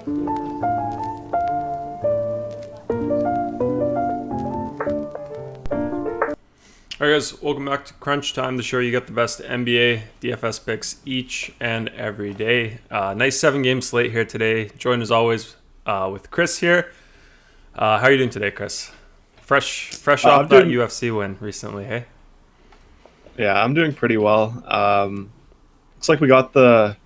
Alright guys, welcome back to Crunch Time, the show you get the best NBA DFS picks each and every day. Nice 7-game slate here today. Joined as always with Chris here. How are you doing today, Chris? Fresh off that UFC win recently, hey? Yeah, I'm doing pretty well. Looks like we got the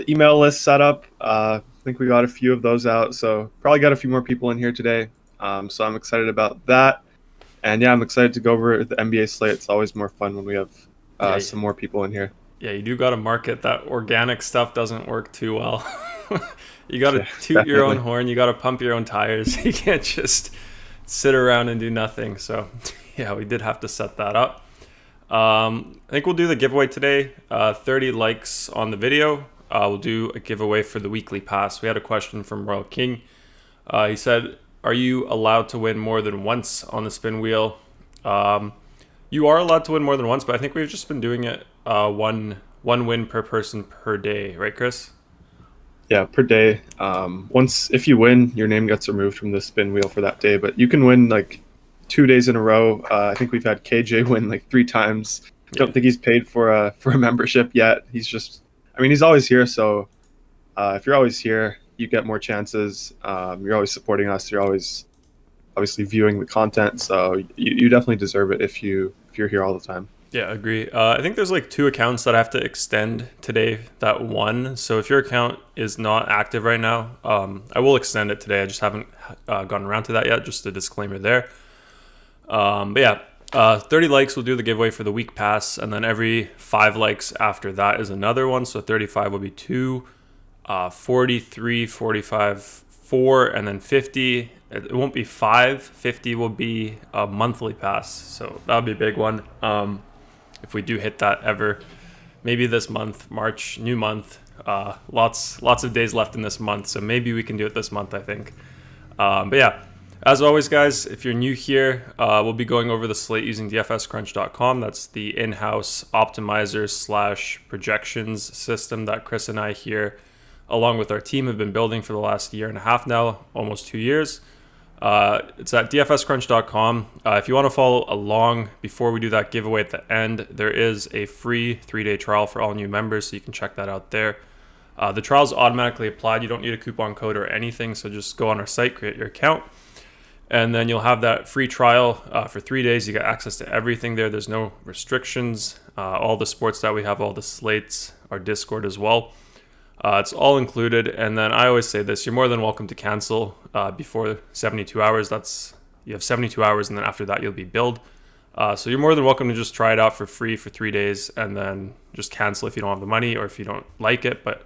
email list set up. I think we got a few of those out, so probably got a few more people in here today. So I'm excited about that. And yeah, I'm excited to go over the NBA slate. It's always more fun when we have some more people in here. Yeah, you do got to market that organic stuff doesn't work too well. You got to toot definitely. your own horn. You got to pump your own tires. You can't just sit around and do nothing. So yeah, we did have to set that up. I think we'll do the giveaway today. 30 likes on the video. We'll do a giveaway for the weekly pass. We had a question from Royal King. He said, are you allowed to win more than once on the spin wheel? You are allowed to win more than once, but I think we've just been doing it one win per person per day, right, Chris? Yeah, per day. Once if you win, your name gets removed from the spin wheel for that day. But you can win like 2 days in a row. I think we've had KJ win like 3 times. Don't think he's paid for a membership yet. He's always here. So if you're always here, you get more chances. You're always supporting us. You're always obviously viewing the content. So you definitely deserve it if you're here all the time. Yeah, agree. I think there's like 2 accounts that I have to extend today that won. So if your account is not active right now, I will extend it today. I just haven't gotten around to that yet. Just a disclaimer there. But yeah, 30 likes will do the giveaway for the week pass. And then every 5 likes after that is another one. So 35 will be 2. 43, 45, 4, and then 50. It won't be 5. 50 will be a monthly pass. So that'll be a big one. If we do hit that ever, maybe this month, March, new month. Lots of days left in this month, so maybe we can do it this month, I think. But yeah, as always, guys, if you're new here, we'll be going over the slate using dfscrunch.com. That's the in-house optimizer / projections system that Chris and I here, along with our team, have been building for the last 1.5 years now, almost 2 years. It's at dfscrunch.com. If you want to follow along before we do that giveaway at the end, there is a free 3-day trial for all new members, so you can check that out there. The trial's automatically applied. You don't need a coupon code or anything, so just go on our site, create your account, and then you'll have that free trial for 3 days. You get access to everything there. There's no restrictions. All the sports that we have, all the slates, our Discord as well. It's all included, and then I always say this: you're more than welcome to cancel before 72 hours. You have 72 hours, and then after that you'll be billed. So you're more than welcome to just try it out for free for 3 days, and then just cancel if you don't have the money or if you don't like it. But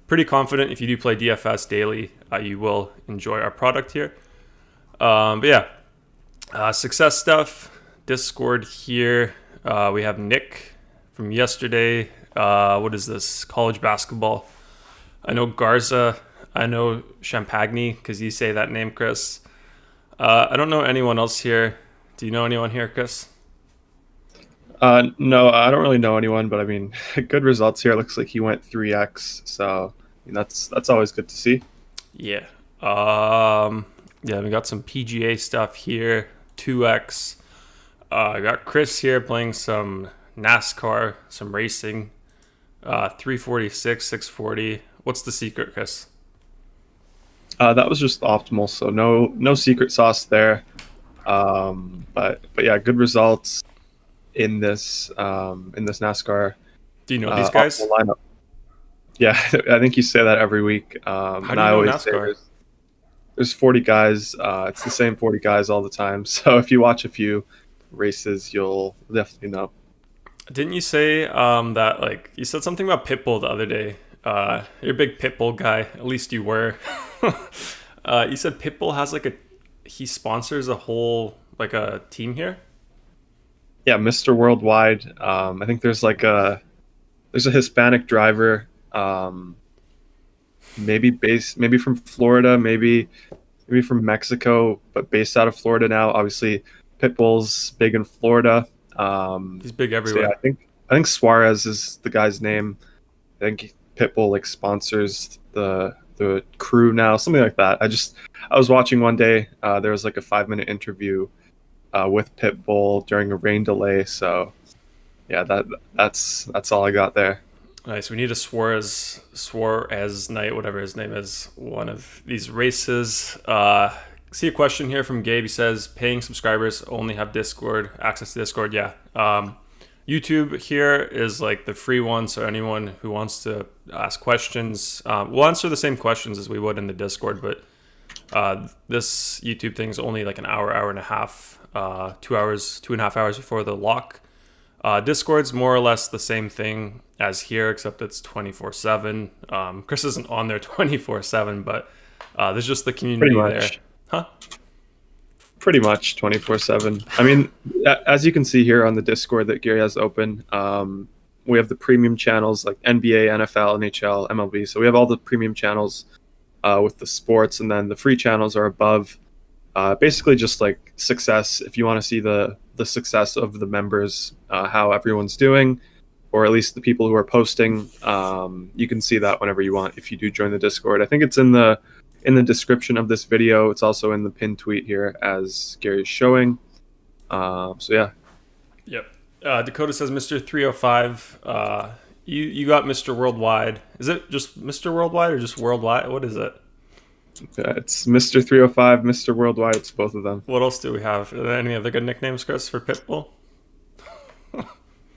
pretty confident if you do play DFS daily, you will enjoy our product here. But yeah, success stuff. Discord here. We have Nick from yesterday. What is this? College basketball. I know Garza. I know Champagne because you say that name, Chris. I don't know anyone else here. Do you know anyone here, Chris? No, I don't really know anyone, but I mean, good results here. Looks like he went 3x, so I mean, that's always good to see. Yeah. Yeah, we got some PGA stuff here. 2x. I got Chris here playing some NASCAR, some racing. 346, 640. What's the secret, Chris? That was just optimal, so no secret sauce there. But yeah, good results in this NASCAR. Do you know these guys? Lineup. Yeah, I think you say that every week. How do you know NASCAR? There's 40 guys. It's the same 40 guys all the time. So if you watch a few races, you'll definitely know. Didn't you say that, like, you said something about Pitbull the other day? You're a big Pitbull guy. At least you were. You said Pitbull has he sponsors a whole, like, a team here? Yeah, Mr. Worldwide. I think there's a Hispanic driver, maybe from Florida, maybe from Mexico, but based out of Florida now. Obviously, Pitbull's big in Florida. He's big everywhere. So yeah, I think Suarez is the guy's name. I think Pitbull sponsors the the crew now, something like that. I was watching one day. There was like a 5-minute interview with Pitbull during a rain delay. So yeah, that's all I got there. Nice. We need a Suarez night, whatever his name is, one of these races. See a question here from Gabe. He says, paying subscribers only have Discord, access to Discord. Yeah. YouTube here is like the free one. So anyone who wants to ask questions, we'll answer the same questions as we would in the Discord. But this YouTube thing is only like an hour and a half, 2 hours, 2.5 hours before the lock. Discord's more or less the same thing as here, except it's 24/7. Chris isn't on there 24/7, but there's just the community there. Huh? Pretty much 24/7. I mean, as you can see here on the Discord that Garry has open, we have the premium channels like NBA, NFL, NHL, MLB. So we have all the premium channels with the sports, and then the free channels are above. Basically just like success. If you want to see the success of the members, how everyone's doing, or at least the people who are posting, you can see that whenever you want if you do join the Discord. I think it's in the description of this video. It's also in the pinned tweet here as Gary's showing. So yeah. Yep. Dakota says, Mr. 305, you got Mr. Worldwide. Is it just Mr. Worldwide or just Worldwide? What is it? It's Mr. 305, Mr. Worldwide. It's both of them. What else do we have? Are there any other good nicknames, Chris, for Pitbull?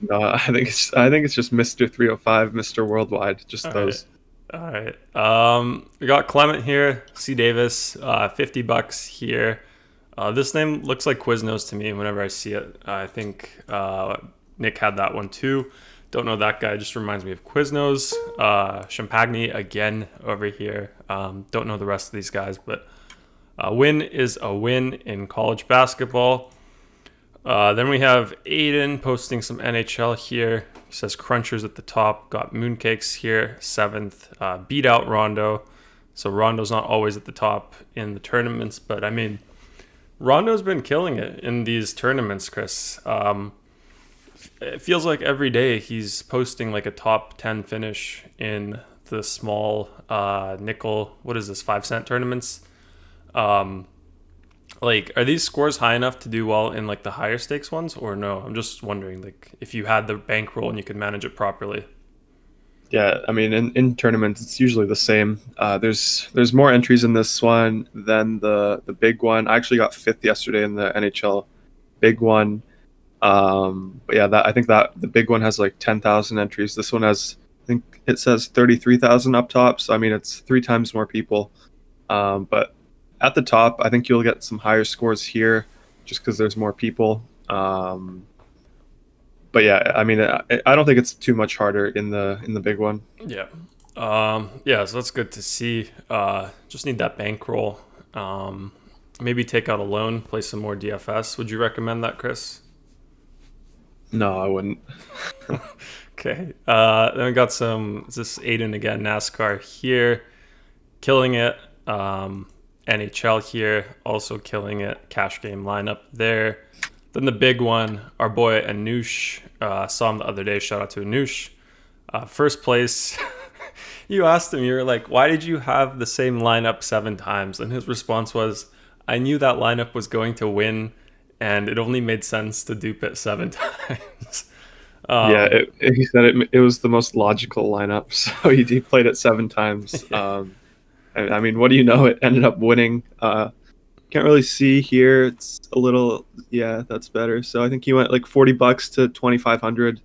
No, I think it's just Mr. 305, Mr. Worldwide. Just those. All right. We got Clement here. C. Davis, $50 here. This name looks like Quiznos to me whenever I see it. I think Nick had that one too. Don't know that guy. Just reminds me of Quiznos. Champagne again over here. Don't know the rest of these guys, but a win is a win in college basketball. Then we have Aiden posting some NHL here. He says Crunchers at the top. Got Mooncakes here, 7th. Beat out Rondo. So Rondo's not always at the top in the tournaments, but I mean, Rondo's been killing it in these tournaments, Chris. It feels like every day he's posting like a top 10 finish in the small nickel, what is this, 5-cent tournaments. Like, are these scores high enough to do well in like the higher stakes ones or no? I'm just wondering, like, if you had the bankroll and you could manage it properly. Yeah, I mean, in tournaments, it's usually the same. There's more entries in this one than the big one. I actually got 5th yesterday in the NHL big one. But yeah, I think that the big one has like 10,000 entries. This one has, I think it says 33,000 up top. So I mean, it's 3 times more people. But at the top, I think you'll get some higher scores here, just because there's more people. But yeah, I mean, I don't think it's too much harder in the big one. Yeah. Yeah, so that's good to see. Just need that bankroll. Maybe take out a loan, play some more DFS. Would you recommend that, Chris? No, I wouldn't. Okay. Then we got is this Aiden again, NASCAR here, killing it. NHL here, also killing it. Cash game lineup there. Then the big one, our boy Anush. Saw him the other day. Shout out to Anush. First place. You asked him, you were like, why did you have the same lineup 7 times? And his response was, I knew that lineup was going to win, and it only made sense to dupe it 7 times. Yeah, he said it was the most logical lineup, so he played it 7 times. I mean, what do you know? It ended up winning. Can't really see here. It's a little, yeah, that's better. So I think he went like $40 to 2,500.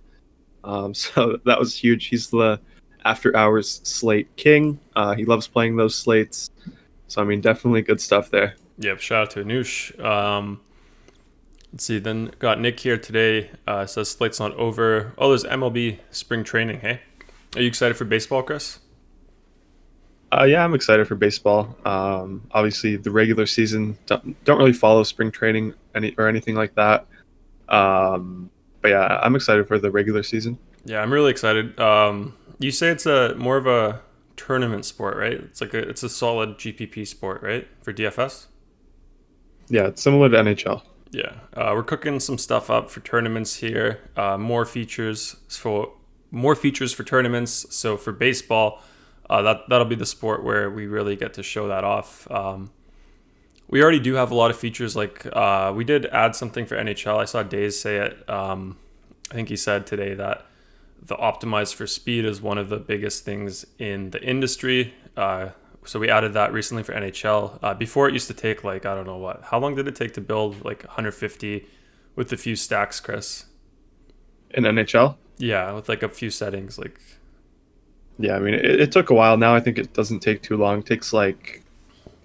So that was huge. He's the after hours slate king. He loves playing those slates. So I mean, definitely good stuff there. Yep, shout out to Anush. Let's see, then got Nick here today. Says slate's not over. Oh, there's MLB spring training, hey? Are you excited for baseball, Chris? Yeah, I'm excited for baseball. Obviously, the regular season don't really follow spring training or anything like that. But yeah, I'm excited for the regular season. Yeah, I'm really excited. You say it's more of a tournament sport, right? It's a solid GPP sport, right, for DFS? Yeah, it's similar to NHL. Yeah, we're cooking some stuff up for tournaments here. More features for tournaments. So for baseball, That'll be the sport where we really get to show that off. We already do have a lot of features. Like we did add something for NHL. I saw Days say it. I think he said today that the optimize for speed is one of the biggest things in the industry. So we added that recently for NHL. Before it used to take like, I don't know what. How long did it take to build like 150 with a few stacks, Chris? In NHL. Yeah, with like a few settings. Like, Yeah, I mean, it took a while. Now I think it doesn't take too long. It takes like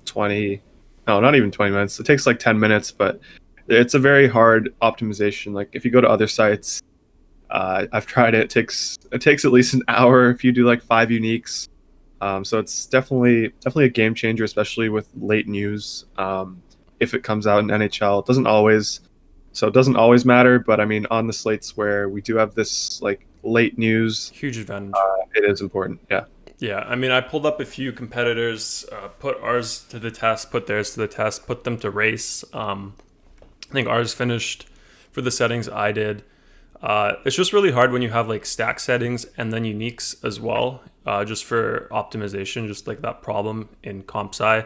20, no, not even 20 minutes. It takes like 10 minutes, but it's a very hard optimization. Like if you go to other sites, I've tried it. It takes at least an hour if you do like 5 uniques. So it's definitely a game changer, especially with late news. If it comes out in NHL, it doesn't always matter. But I mean, on the slates where we do have this like late news, huge advantage. it is important. Yeah. Yeah, I mean, I pulled up a few competitors, put ours to the test, put theirs to the test, put them to race. I think ours finished for the settings I did. It's just really hard when you have like stack settings and then uniques as well, just for optimization, just like that problem in comp sci.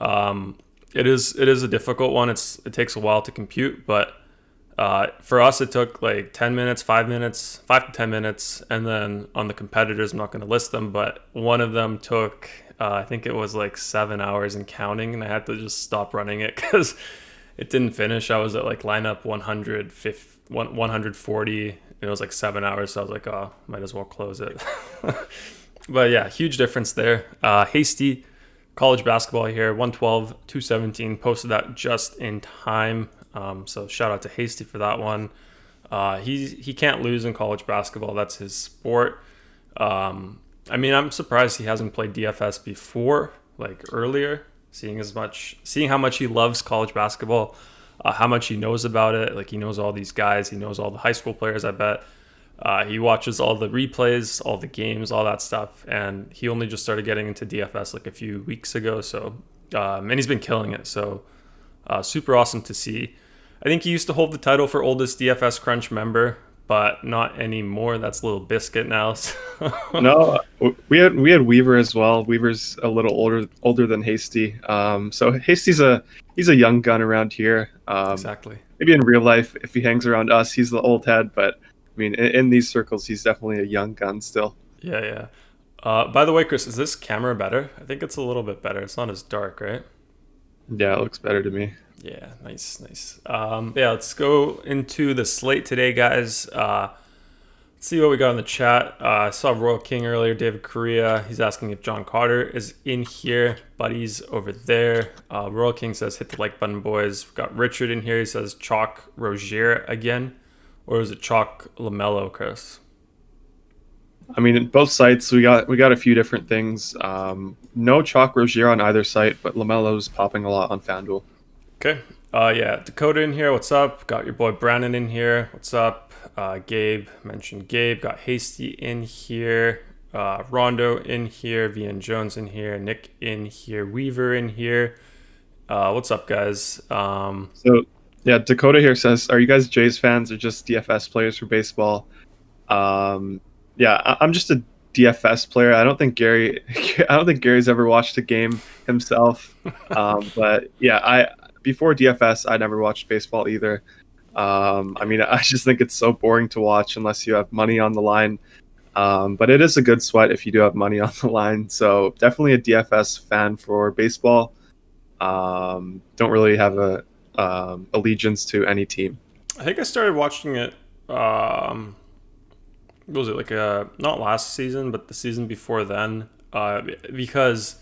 It is a difficult one. It takes a while to compute, but for us it took like 10 minutes, 5 to 10 minutes, and then on the competitors, I'm not going to list them, but one of them took I think it was like 7 hours and counting, and I had to just stop running it because it didn't finish. I was at like lineup 140, and it was like 7 hours, so I was like, oh, might as well close it. But yeah, huge difference there. Hasty college basketball here, 112 217, posted that just in time. So shout out to Hasty for that one. He can't lose in college basketball. That's his sport. I mean, I'm surprised he hasn't played DFS before, like earlier, seeing how much he loves college basketball, how much he knows about it. Like he knows all these guys. He knows all the high school players, I bet. He watches all the replays, all the games, all that stuff. And he only just started getting into DFS like a few weeks ago. So, and he's been killing it. So super awesome to see. I think he used to hold the title for oldest DFS Crunch member, but not anymore. That's Little Biscuit now. So. No, we had Weaver as well. Weaver's a little older than Hasty. So Hasty's he's a young gun around here. Exactly. Maybe in real life, if he hangs around us, he's the old head. But I mean, in these circles, he's definitely a young gun still. Yeah. By the way, Chris, is this camera better? I think it's a little bit better. It's not as dark, right? Yeah, it looks better to me. Yeah, nice. Yeah, let's go into the slate today, guys. Let's see what we got in the chat. I saw Royal King earlier, David Correa. He's asking if John Carter is in here. Buddy's over there. Royal King says, hit the like button, boys. We've got Richard in here. He says, Chalk Rozier again. Or is it Chalk LaMelo, Chris? I mean, in both sites, we got a few different things. No Chalk Rozier on either site, but LaMelo's popping a lot on FanDuel. Okay. Yeah, Dakota in here. What's up? Got your boy Brandon in here. What's up? Gabe. Mentioned Gabe. Got Hasty in here. Rondo in here. VN Jones in here. Nick in here. Weaver in here. What's up, guys? So, yeah, Dakota here says, are you guys Jays fans or just DFS players for baseball? Yeah, I'm just a DFS player. I don't think Gary's ever watched a game himself. But yeah, before DFS, I never watched baseball either. I mean, I just think it's so boring to watch unless you have money on the line. But it is a good sweat if you do have money on the line. So definitely a DFS fan for baseball. Don't really have a allegiance to any team. I think I started watching it. What was it, like not last season, but the season before then? Because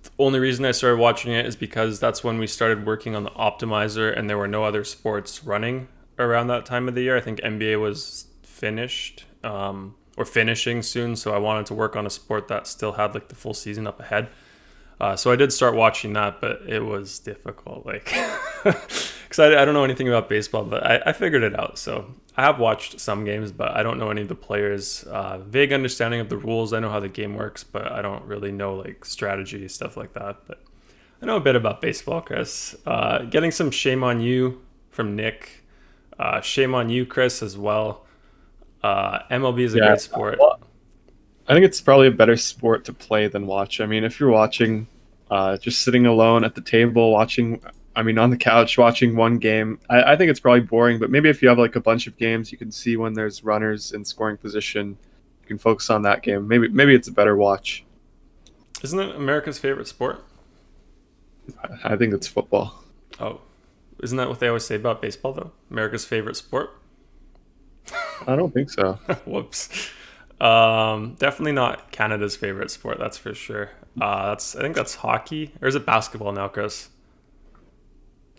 the only reason I started watching it is because that's when we started working on the optimizer, and there were no other sports running around that time of the year. I think NBA was finished or finishing soon, so I wanted to work on a sport that still had like the full season up ahead. So I did start watching that, but it was difficult, like because I don't know anything about baseball, but I figured it out. So I have watched some games, but I don't know any of the players. Vague understanding of the rules. I know how the game works, but I don't really know like strategy, stuff like that. But I know a bit about baseball, Chris. Getting some shame on you from Nick. Shame on you, Chris, as well. MLB is a great sport. Well, I think it's probably a better sport to play than watch. I mean, if you're watching, just sitting alone at the table watching, I mean, on the couch watching one game, I think it's probably boring. But maybe if you have like a bunch of games, you can see when there's runners in scoring position. You can focus on that game. Maybe it's a better watch. Isn't it America's favorite sport? I think it's football. Oh, isn't that what they always say about baseball though? America's favorite sport? I don't think so. Whoops. Definitely not Canada's favorite sport. That's for sure. I think that's hockey, or is it basketball now, Chris?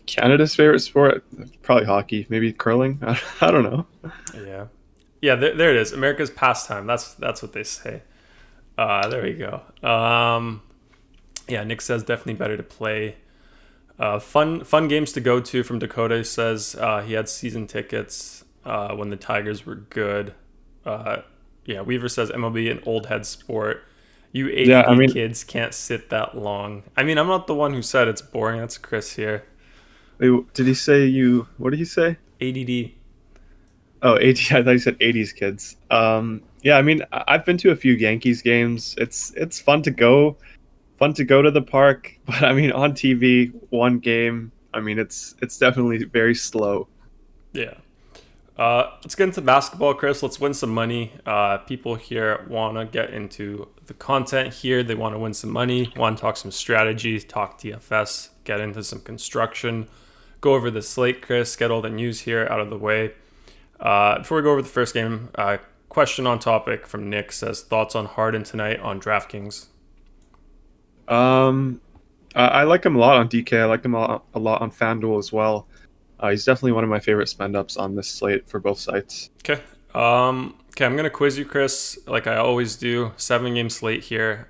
Canada's favorite sport? Probably hockey. Maybe curling. I don't know. Yeah, yeah. There it is. America's pastime. That's what they say. There we go. Yeah, Nick says definitely better to play. Fun games to go to from Dakota. He says he had season tickets when the Tigers were good. Yeah, Weaver says MLB an old head sport. You ADD kids can't sit that long. I mean, I'm not the one who said it's boring. That's Chris here. Did he say you? What did he say? ADD. Oh, 80. I thought you said 80s kids. Yeah, I mean, I've been to a few Yankees games. It's fun to go to the park, but I mean, on TV, one game. I mean, it's definitely very slow. Yeah. Let's get into basketball, Chris. Let's win some money. People here want to get into the content here. They want to win some money, want to talk some strategy, talk DFS, get into some construction, go over the slate, Chris, get all the news here out of the way. Before we go over the first game, question on topic from Nick says, thoughts on Harden tonight on DraftKings? I like him a lot on DK. I like him a lot on FanDuel as well. He's definitely one of my favorite spend-ups on this slate for both sites. Okay. I'm going to quiz you, Chris, like I always do. 7-game slate here.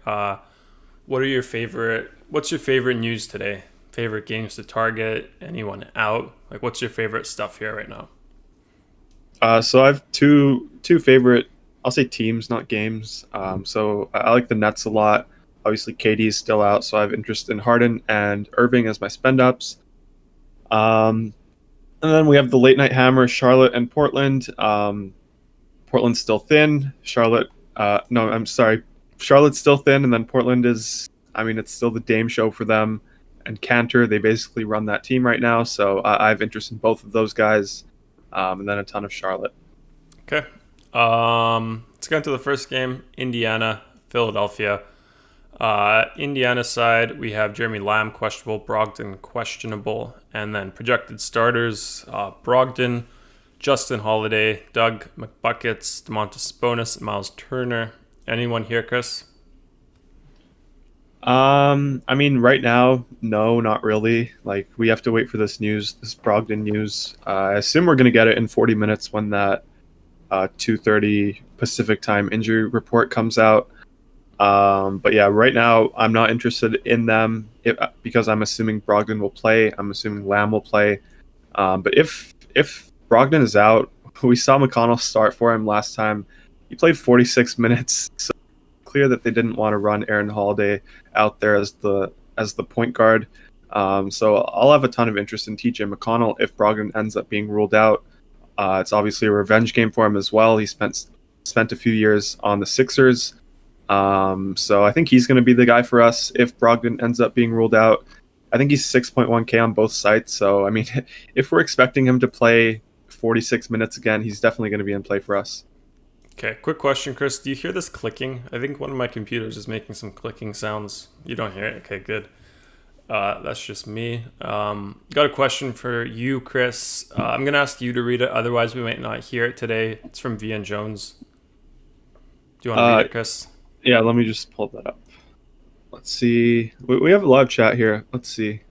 What's your favorite news today? Favorite games to target? Anyone out? Like, what's your favorite stuff here right now? So I have two favorite, I'll say teams, not games. So I like the Nets a lot. Obviously, KD is still out, so I have interest in Harden and Irving as my spend-ups. And then we have the late night hammer, Charlotte and Portland. Portland's still thin. Charlotte's still thin, and then Portland is, I mean, it's still the Dame show for them. And Cantor, they basically run that team right now, so I have interest in both of those guys, and then a ton of Charlotte. Okay. Let's get into the first game, Indiana, Philadelphia. Indiana side, we have Jeremy Lamb questionable, Brogdon questionable, and then projected starters, Brogdon, Justin Holiday, Doug McBuckets, Domantas Sabonis, Miles Turner. Anyone here, Chris? I mean, right now, no, not really. Like, we have to wait for this Brogdon news. I assume we're going to get it in 40 minutes when that 2:30 Pacific time injury report comes out. But yeah, right now I'm not interested in them because I'm assuming Brogdon will play. I'm assuming Lamb will play. But if Brogdon is out, we saw McConnell start for him last time. He played 46 minutes. So clear that they didn't want to run Aaron Holiday out there as the point guard. So I'll have a ton of interest in TJ McConnell if Brogdon ends up being ruled out. It's obviously a revenge game for him as well. He spent a few years on the Sixers. So I think he's going to be the guy for us if Brogdon ends up being ruled out. I think he's 6.1K on both sites. So, I mean, if we're expecting him to play 46 minutes again, he's definitely going to be in play for us. Okay, quick question, Chris. Do you hear this clicking? I think one of my computers is making some clicking sounds. You don't hear it? Okay, good. That's just me. Got a question for you, Chris. I'm going to ask you to read it. Otherwise, we might not hear it today. It's from VN Jones. Do you want to read it, Chris? Yeah, let me just pull that up. Let's see. We have a live chat here. Let's see.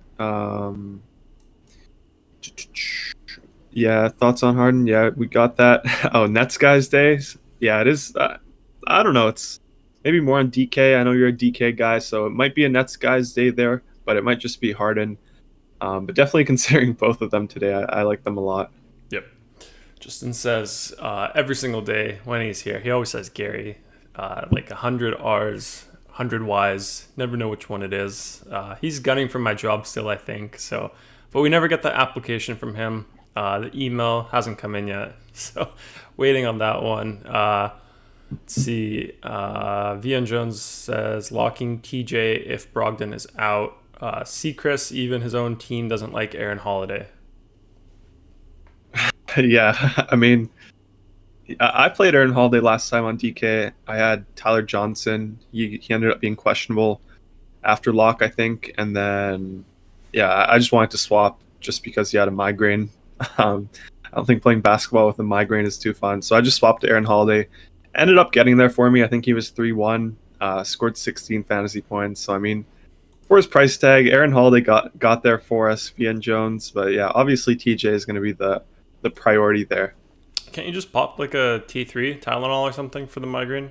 Yeah, thoughts on Harden? Yeah, we got that. Oh, Nets guys days. Yeah, it is. I don't know. It's maybe more on DK. I know you're a DK guy, so it might be a Nets guys day there, but it might just be Harden. But definitely considering both of them today, I like them a lot. Yep. Justin says every single day when he's here, he always says Garry. Like 100 R's, 100 Y's, never know which one it is. He's gunning for my job still, I think. So, but we never get the application from him. The email hasn't come in yet, so waiting on that one. Let's see. Vian Jones says locking TJ if Brogdon is out. Chris, even his own team doesn't like Aaron Holiday. Yeah, I mean, I played Aaron Holiday last time on DK. I had Tyler Johnson. He ended up being questionable after lock, I think. And then, yeah, I just wanted to swap just because he had a migraine. I don't think playing basketball with a migraine is too fun. So I just swapped to Aaron Holiday. Ended up getting there for me. I think he was 3-1, scored 16 fantasy points. So, I mean, for his price tag, Aaron Holiday got there for us, Vian Jones. But yeah, obviously TJ is going to be the priority there. Can't you just pop like a T3 Tylenol or something for the migraine?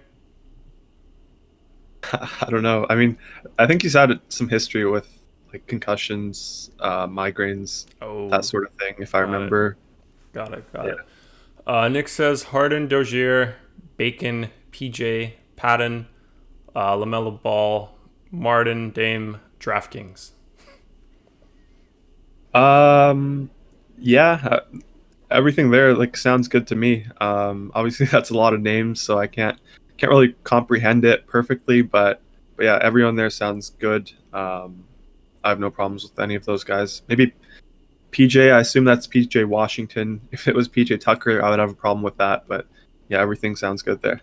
I don't know. I mean, I think he's had some history with like concussions, migraines, that Oh, sort of thing, if I got it. remember. Got it. Got Yeah. it. Nick says Harden, Dozier, Bacon, PJ, Patton, LaMelo Ball, Martin, Dame, DraftKings. Um, yeah, everything there like sounds good to me. Obviously that's a lot of names, so I can't really comprehend it perfectly, but yeah, everyone there sounds good. I have no problems with any of those guys. Maybe PJ, I assume that's PJ Washington. If it was PJ Tucker, I would have a problem with that, but yeah, everything sounds good there.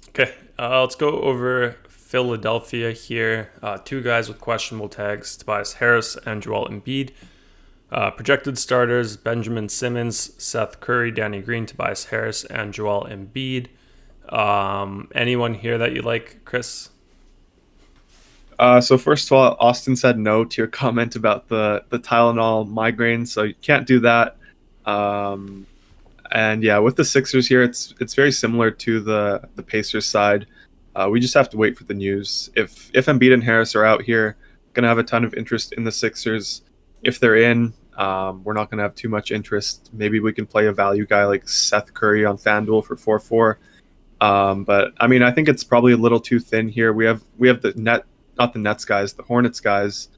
Okay, let's go over Philadelphia here. Two guys with questionable tags: Tobias Harris and Joel Embiid. Projected starters: Benjamin Simmons, Seth Curry, Danny Green, Tobias Harris, and Joel Embiid. Anyone here that you like, Chris? So first of all, Austin said no to your comment about the Tylenol migraine, so you can't do that. Um, and yeah, with the Sixers here, it's very similar to the Pacers side. We just have to wait for the news. If Embiid and Harris are out here, gonna have a ton of interest in the Sixers. If they're in, we're not gonna have too much interest. Maybe we can play a value guy like Seth Curry on FanDuel for 4-4. But I mean, I think it's probably a little too thin here. We have the net, not the Nets guys, the Hornets guys,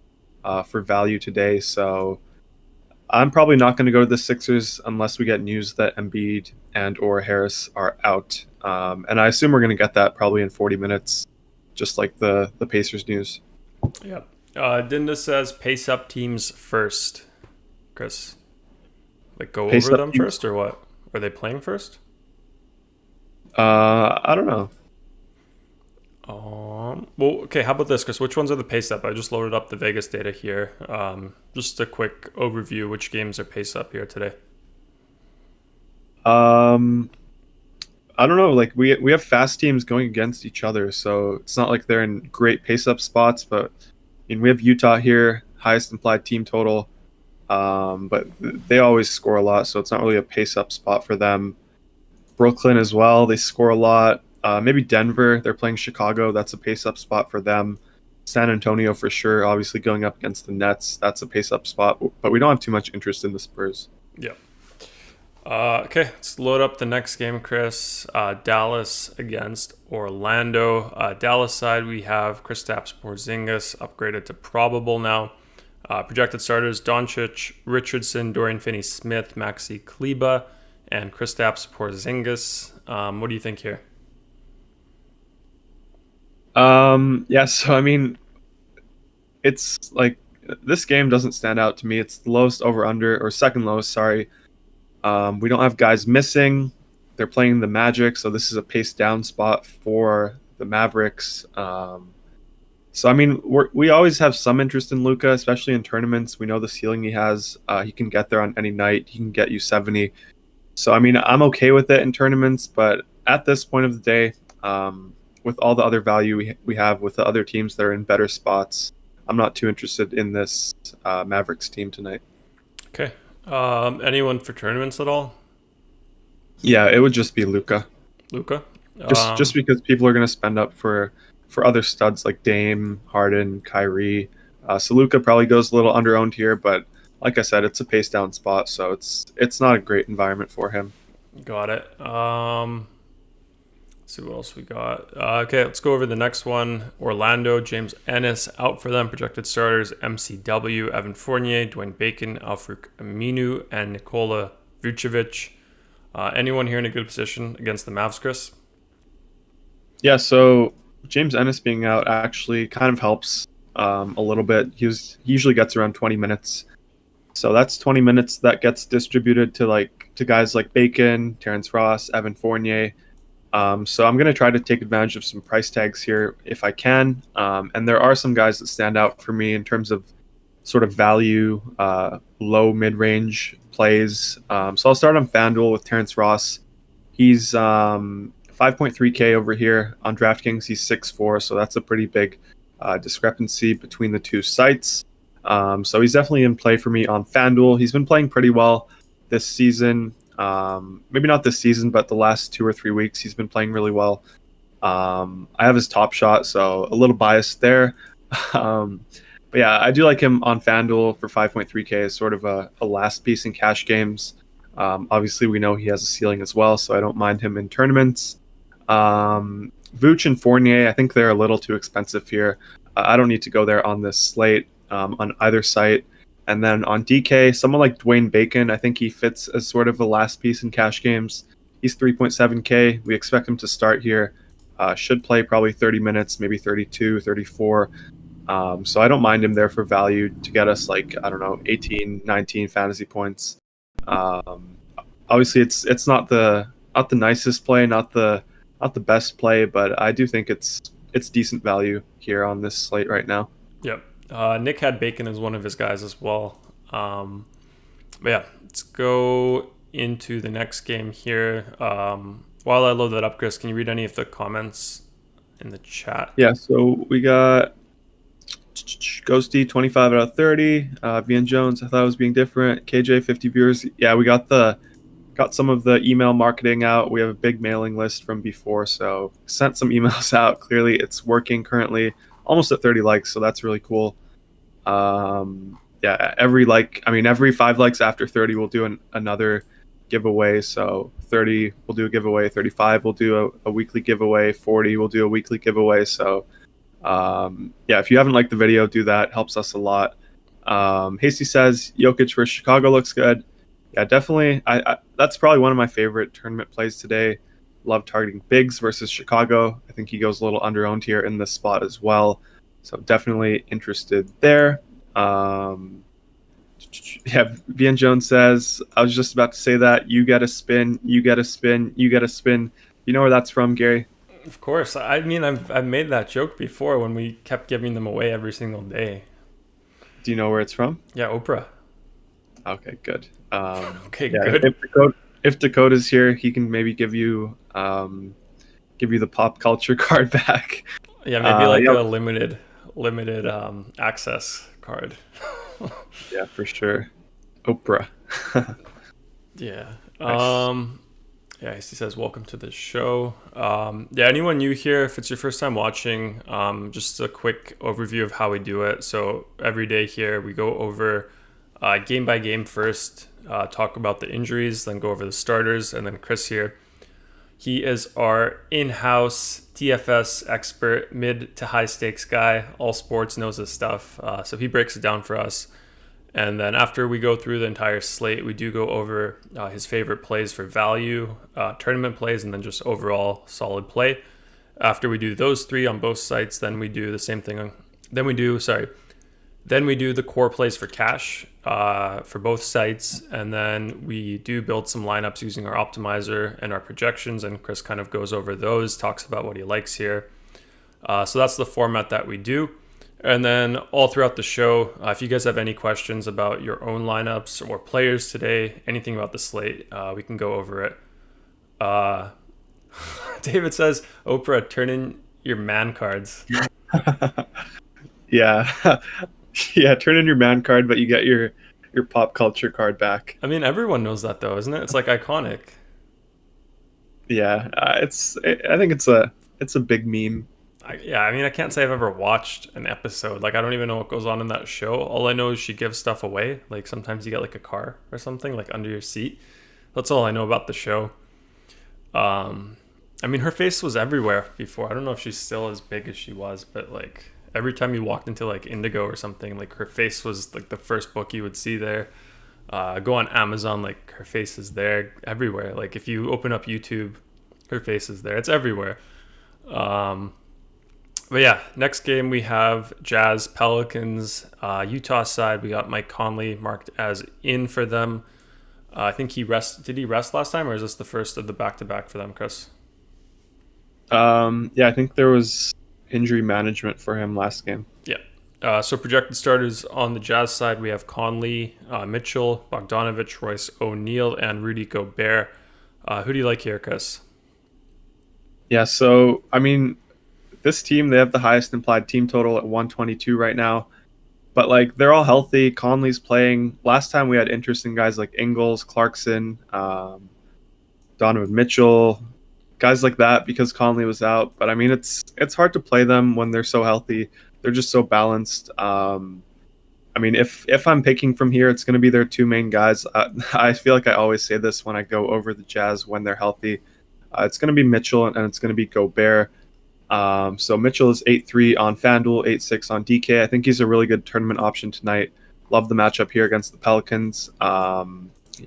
for value today. So I'm probably not going to go to the Sixers unless we get news that Embiid and or Harris are out. And I assume we're going to get that probably in 40 minutes, just like the Pacers news. Yep. Dinda says pace up teams first. Chris, like go Pace over up them teams. first or what? Are they playing first? I don't know. Well, okay. How about this, Chris? Which ones are the pace up? I just loaded up the Vegas data here. Just a quick overview. Which games are pace up here today? Um, I don't know. Like we have fast teams going against each other, so it's not like they're in great pace up spots. But I mean, we have Utah here, highest implied team total. But they always score a lot, so it's not really a pace up spot for them. Brooklyn as well, they score a lot. Maybe Denver, they're playing Chicago, that's a pace up spot for them. San Antonio for sure, obviously going up against the Nets, that's a pace up spot. But we don't have too much interest in the Spurs. Yep. Okay, let's load up the next game, Chris. Dallas against Orlando. Dallas side, we have Kristaps Porzingis upgraded to probable now. Projected starters: Doncic, Richardson, Dorian Finney-Smith, Maxi Kleba, and Kristaps Porzingis. What do you think here? Yeah, so I mean, it's like this game doesn't stand out to me. It's the lowest over under, or second lowest, sorry. We don't have guys missing. They're playing the Magic, so this is a pace down spot for the Mavericks. So I mean, we always have some interest in Luca, especially in tournaments. We know the ceiling he has. He can get there on any night. He can get you 70. So I mean, I'm okay with it in tournaments, but at this point of the day, with all the other value we have with the other teams that are in better spots, I'm not too interested in this Mavericks team tonight. Okay. Anyone for tournaments at all? Yeah, it would just be Luca. Luca. Just because people are going to spend up for other studs like Dame, Harden, Kyrie. So Luka probably goes a little underowned here, but like I said, it's a pace down spot, so it's not a great environment for him. Got it. Let's see what else we got. Okay, let's go over the next one. Orlando, James Ennis out for them. Projected starters: MCW, Evan Fournier, Dwayne Bacon, Alfred Aminu, and Nikola Vucevic. Anyone here in a good position against the Mavs, Chris? Yeah, so James Ennis being out actually kind of helps a little bit. He usually gets around 20 minutes. So that's 20 minutes that gets distributed to guys like Bacon, Terrence Ross, Evan Fournier. So I'm going to try to take advantage of some price tags here if I can. And there are some guys that stand out for me in terms of sort of value, low mid range plays. So I'll start on FanDuel with Terrence Ross. He's 5.3K over here on DraftKings. He's 6'4", so that's a pretty big discrepancy between the two sites. So he's definitely in play for me on FanDuel. He's been playing pretty well this season. Maybe not this season, but the last 2 or 3 weeks he's been playing really well. I have his top shot, so a little biased there. But yeah, I do like him on FanDuel for 5.3K as sort of a last piece in cash games. Obviously, we know he has a ceiling as well, so I don't mind him in tournaments. Vooch and Fournier, I think they're a little too expensive here. I don't need to go there on this slate on either site. And then on DK, someone like Dwayne Bacon, I think he fits as sort of a last piece in cash games. He's 3.7K. We expect him to start here. Should play probably 30 minutes, maybe 32, 34. So I don't mind him there for value to get us 18, 19 fantasy points. Obviously, it's not the nicest play, not the best play, but I do think it's decent value here on this slate right now. Yep. Nick had Bacon as one of his guys as well. But yeah, let's go into the next game here. While I load that up, Chris, can you read any of the comments in the chat? Yeah, so we got Ghosty 25 out of 30. Vian Jones, I thought it was being different. KJ 50 viewers. Yeah, we got some of the email marketing out. We have a big mailing list from before, so sent some emails out. Clearly, it's working currently. Almost at 30 likes, so that's really cool. Yeah, every 5 likes after 30, we'll do another giveaway. So 30, we'll do a giveaway. 35, we'll do a weekly giveaway. 40, we'll do a weekly giveaway. So yeah, if you haven't liked the video, do that. Helps us a lot. Hasty says Jokic for Chicago looks good. Yeah, definitely. I that's probably one of my favorite tournament plays today. Love targeting bigs versus Chicago. I think he goes a little under-owned here in this spot as well. So definitely interested there. Yeah, Vian Jones says, I was just about to say that. You get a spin, you get a spin, you get a spin. You know where that's from, Gary? Of course. I mean, I've made that joke before when we kept giving them away every single day. Do you know where it's from? Yeah, Oprah. Okay, good. Okay, yeah, good. If Dakota's here, he can maybe give you the pop culture card back. Yeah, maybe a limited access card. Yeah, for sure. Oprah. Yeah. Nice. Yeah, he says, welcome to the show. Yeah, anyone new here, if it's your first time watching, just a quick overview of how we do it. So every day here, we go over game by game first, talk about the injuries, then go over the starters, and then Chris here. He is our in-house DFS expert, mid to high stakes guy, all sports, knows his stuff. So he breaks it down for us. And then after we go through the entire slate, we do go over his favorite plays for value, tournament plays, and then just overall solid play. After we do those three on both sites, then we do the same thing. Then we do the core plays for cash for both sites. And then we do build some lineups using our optimizer and our projections. And Chris kind of goes over those, talks about what he likes here. So that's the format that we do. And then all throughout the show, if you guys have any questions about your own lineups or players today, anything about the slate, we can go over it. David says, Oprah, turn in your man cards. Yeah. Yeah, turn in your man card, but you get your pop culture card back. I mean, everyone knows that though, isn't it? It's like iconic. Yeah, I think it's a big meme. I mean, I can't say I've ever watched an episode. Like, I don't even know what goes on in that show. All I know is she gives stuff away. Like, sometimes you get like a car or something like under your seat. That's all I know about the show. I mean, her face was everywhere before. I don't know if she's still as big as she was, but like every time you walked into like Indigo or something, like her face was like the first book you would see there. Go on Amazon, like her face is there everywhere. Like if you open up YouTube, her face is there. It's everywhere. Um, but yeah, next game we have Jazz Pelicans. Utah side, we got Mike Conley marked as in for them. I think he rest. Did he rest last time, or is this the first of the back-to-back for them, Chris? Yeah, I think there was injury management for him last game. Yeah. So projected starters on the Jazz side, we have Conley, Mitchell, Bogdanovich, Royce O'Neal, and Rudy Gobert. Who do you like here, Chris? Yeah, so I mean, this team, they have the highest implied team total at 122 right now. But like they're all healthy. Conley's playing. Last time we had interesting guys like Ingles, Clarkson, Donovan Mitchell, guys like that because Conley was out. But I mean, it's hard to play them when they're so healthy. They're just so balanced. I mean, if I'm picking from here, it's going to be their two main guys. I feel like I always say this when I go over the Jazz when they're healthy. It's going to be Mitchell and it's going to be Gobert. So Mitchell is 8-3 on FanDuel, 8-6 on DK. I think he's a really good tournament option tonight. Love the matchup here against the Pelicans.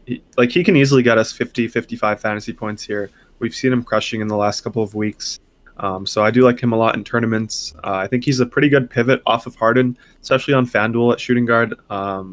He can easily get us 50, 55 fantasy points here. We've seen him crushing in the last couple of weeks. So I do like him a lot in tournaments. I think he's a pretty good pivot off of Harden, especially on FanDuel at shooting guard. I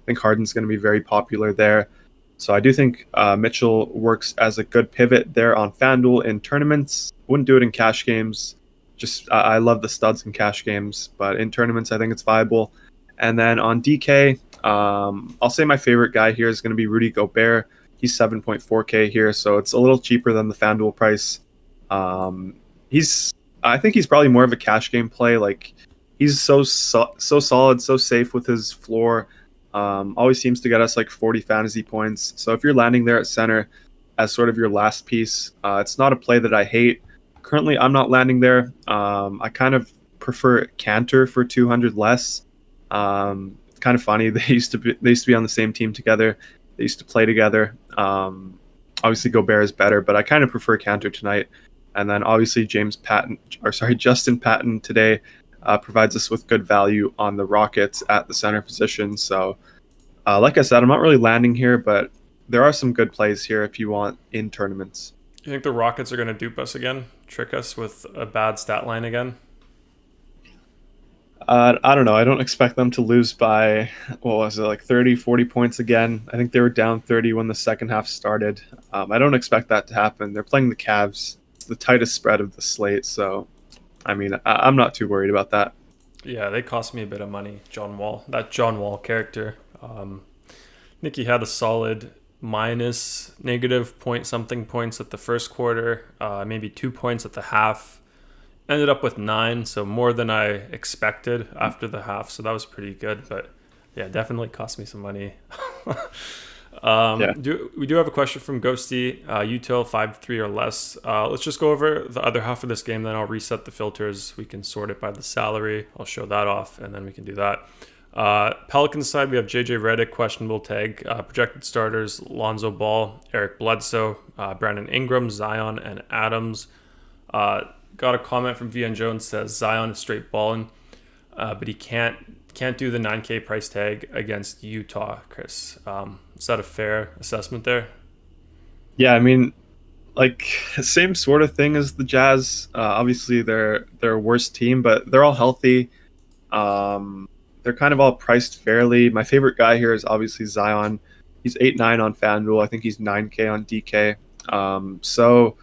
think Harden's going to be very popular there. So I do think Mitchell works as a good pivot there on FanDuel in tournaments. Wouldn't do it in cash games. Just I love the studs in cash games, but in tournaments I think it's viable. And then on DK, I'll say my favorite guy here is going to be Rudy Gobert. He's 7.4K here, so it's a little cheaper than the FanDuel price. I think he's probably more of a cash game play. Like he's so solid, so safe with his floor. Always seems to get us like 40 fantasy points. So if you're landing there at center as sort of your last piece, it's not a play that I hate. Currently, I'm not landing there. I kind of prefer Cantor for 200 less. Kind of funny. They used to be on the same team together. They used to play together. Obviously, Gobert is better, but I kind of prefer Cantor tonight. And then obviously Justin Patton today provides us with good value on the Rockets at the center position. So, like I said, I'm not really landing here, but there are some good plays here if you want in tournaments. You think the Rockets are going to dupe us again? Trick us with a bad stat line again? I don't know. I don't expect them to lose by, what was it, like 30, 40 points again. I think they were down 30 when the second half started. I don't expect that to happen. They're playing the Cavs. It's the tightest spread of the slate. So, I mean, I'm not too worried about that. Yeah, they cost me a bit of money. That John Wall character. I think he had a solid minus negative point something points at the first quarter, maybe 2 points at the half. Ended up with 9, so more than I expected after the half. So that was pretty good, but yeah, definitely cost me some money. Yeah. We do have a question from Ghosty. Util 5-3 or less. Let's just go over the other half of this game, then I'll reset the filters. We can sort it by the salary. I'll show that off, and then we can do that. Pelicans side, we have JJ Redick, questionable tag. Projected starters, Lonzo Ball, Eric Bledsoe, Brandon Ingram, Zion, and Adams. Got a comment from VN Jones, says Zion is straight balling, but he can't do the 9K price tag against Utah, Chris. Is that a fair assessment there? Yeah, I mean, like same sort of thing as the Jazz. Obviously, they're a worse team, but they're all healthy. They're kind of all priced fairly. My favorite guy here is obviously Zion. He's 8-9 on FanDuel. I think he's 9K on DK. So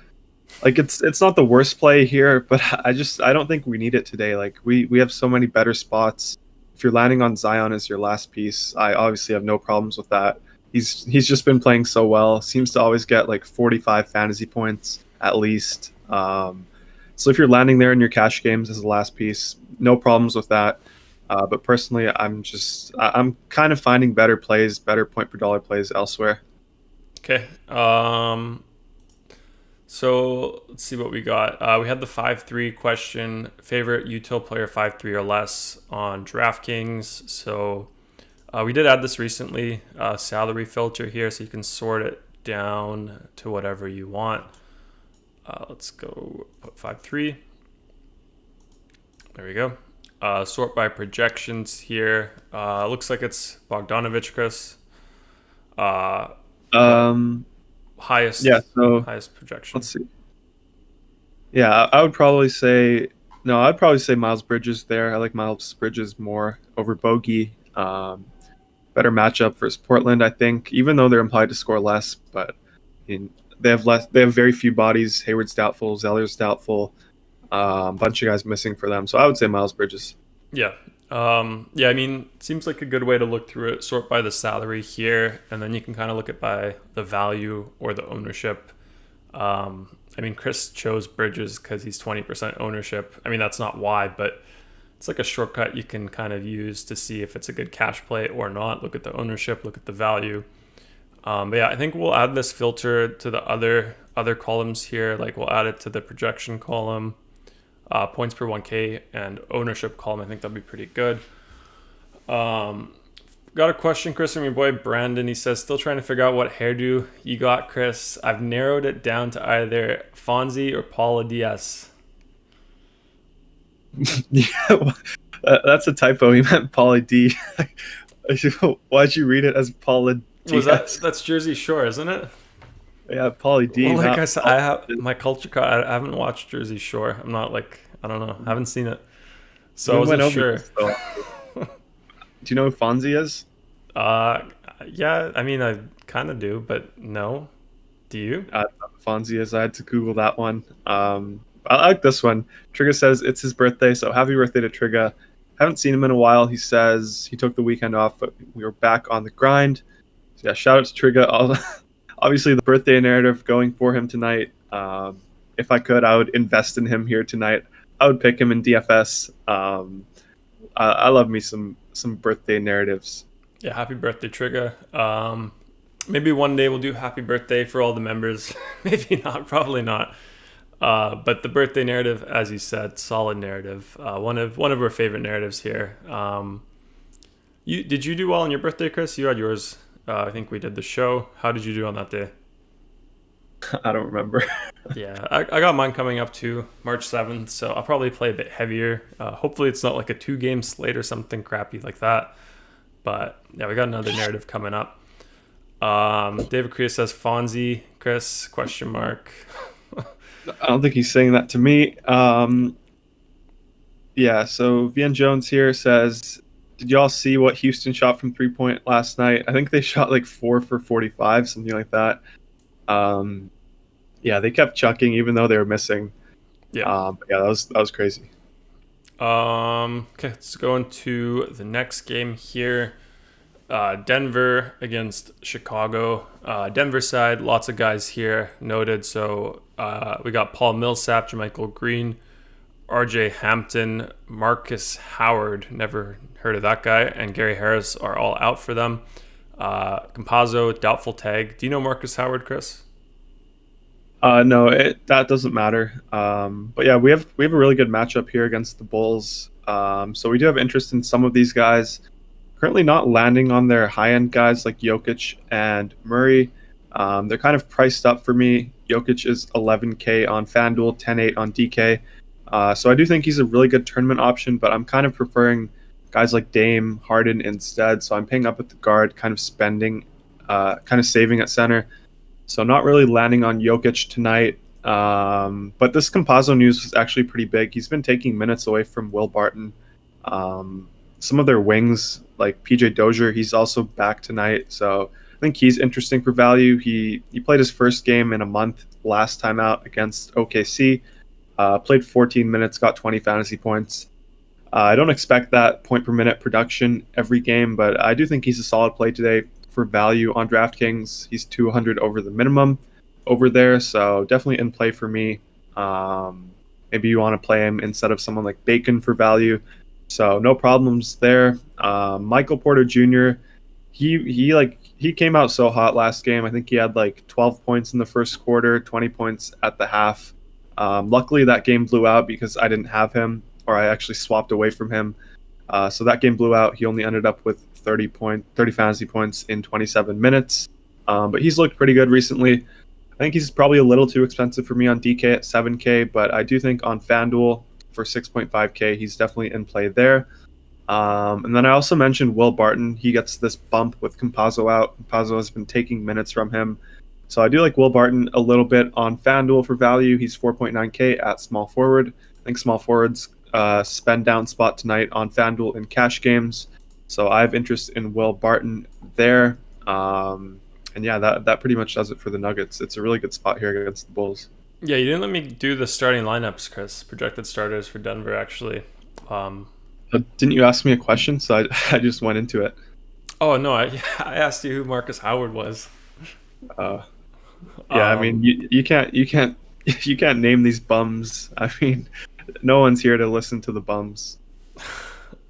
like it's not the worst play here, but I don't think we need it today. Like we have so many better spots. If you're landing on Zion as your last piece, I obviously have no problems with that. He's just been playing so well. Seems to always get like 45 fantasy points at least. So if you're landing there in your cash games as the last piece, no problems with that. But personally, I'm kind of finding better plays, better point per dollar plays elsewhere. Okay. So let's see what we got. We had the 5-3 question. Favorite util player 5-3 or less on DraftKings. So we did add this recently, salary filter here, so you can sort it down to whatever you want. Let's go put 5-3. There we go. Sort by projections here. Looks like it's Bogdanovich, Chris. Highest projection. Let's see. Yeah, I would probably say no. I'd probably say Miles Bridges there. I like Miles Bridges more over Bogey. Better matchup versus Portland, I think. Even though they're implied to score less, but I mean, they have less. They have very few bodies. Hayward's doubtful. Zeller's doubtful. Bunch of guys missing for them. So I would say Miles Bridges. Yeah. Yeah, I mean, seems like a good way to look through it. Sort by the salary here, and then you can kind of look at by the value or the ownership. I mean, Chris chose Bridges because he's 20% ownership. I mean, that's not why, but it's like a shortcut you can kind of use to see if it's a good cash play or not. Look at the ownership, look at the value. But yeah, I think we'll add this filter to the other columns here. Like we'll add it to the projection column, points per 1K, and ownership column. I think that'll be pretty good. Got a question, Chris, from your boy Brandon. He says, still trying to figure out what hairdo you got, Chris. I've narrowed it down to either Fonzie or Paula Diaz. Yeah, that's a typo. He meant Pauly D. Why'd you read it as Paula Was Diaz? that's Jersey Shore, isn't it? Yeah, Pauly D. Well, like not I said, I have my culture cut. I haven't watched Jersey Shore. I'm not like I don't know. I haven't seen it, so I We went wasn't over sure. this, though. Do you know who Fonzie is? Uh, yeah. I mean, I kind of do, but no. Do you? Fonzie is. I had to Google that one. I like this one. Trigga says it's his birthday, so happy birthday to Trigga. Haven't seen him in a while. He says he took the weekend off, but we were back on the grind. So yeah, shout out to Trigga. Obviously, the birthday narrative going for him tonight. If I could, I would invest in him here tonight. I would pick him in DFS. I love me some birthday narratives. Yeah. Happy birthday, Trigger. Maybe one day we'll do happy birthday for all the members. Maybe not. Probably not. But the birthday narrative, as you said, solid narrative. One of our favorite narratives here. Did you do well on your birthday, Chris? You had yours. I think we did the show. How did you do on that day? I don't remember. Yeah, I got mine coming up too, March 7th. So I'll probably play a bit heavier. Hopefully it's not like a 2-game slate or something crappy like that. But yeah, we got another narrative coming up. David Korea says Fonzie, Chris, question mark. I don't think he's saying that to me. Yeah, so Vian Jones here says, did y'all see what Houston shot from 3-point last night? I think they shot like 4 for 45, something like that. Yeah, they kept chucking even though they were missing. Yeah. Yeah, that was crazy. Okay, let's go into the next game here. Denver against Chicago. Denver side, lots of guys here noted. So we got Paul Millsap, JaMychal Green, RJ Hampton, Marcus Howard, never heard of that guy, and Gary Harris are all out for them. Campazzo, doubtful tag. Do you know Marcus Howard, Chris? No, that doesn't matter. But yeah, we have a really good matchup here against the Bulls. So we do have interest in some of these guys. Currently not landing on their high-end guys like Jokic and Murray. They're kind of priced up for me. Jokic is 11K on FanDuel, 10.8 on DK. So I do think he's a really good tournament option, but I'm kind of preferring guys like Dame, Harden instead. So I'm paying up at the guard, kind of spending, kind of saving at center. So not really landing on Jokic tonight. But this Campazzo news was actually pretty big. He's been taking minutes away from Will Barton. Some of their wings, like PJ Dozier, he's also back tonight. So I think he's interesting for value. He played his first game in a month last time out against OKC. Played 14 minutes, got 20 fantasy points. I don't expect that point per minute production every game, but I do think he's a solid play today for value on DraftKings. He's 200 over the minimum over there, so definitely in play for me. Maybe you want to play him instead of someone like Bacon for value. So no problems there. Michael Porter Jr. He came out so hot last game. I think he had like 12 points in the first quarter, 20 points at the half. Luckily that game blew out because I didn't have him, or I actually swapped away from him. So that game blew out. He only ended up with 30 fantasy points in 27 minutes. But he's looked pretty good recently. I think he's probably a little too expensive for me on DK at 7K, but I do think on FanDuel for 6.5K, he's definitely in play there. And then I also mentioned Will Barton. He gets this bump with Campazzo out. Campazzo has been taking minutes from him. So I do like Will Barton a little bit on FanDuel for value. He's 4.9K at small forward. I think small forwards spend down spot tonight on FanDuel in cash games. So I have interest in Will Barton there. And yeah, that pretty much does it for the Nuggets. It's a really good spot here against the Bulls. Yeah, you didn't let me do the starting lineups, Chris. Projected starters for Denver, actually. Didn't you ask me a question? So I just went into it. Oh no, I asked you who Marcus Howard was. Yeah, I mean, you can't you can't name these bums. I mean, no one's here to listen to the bums.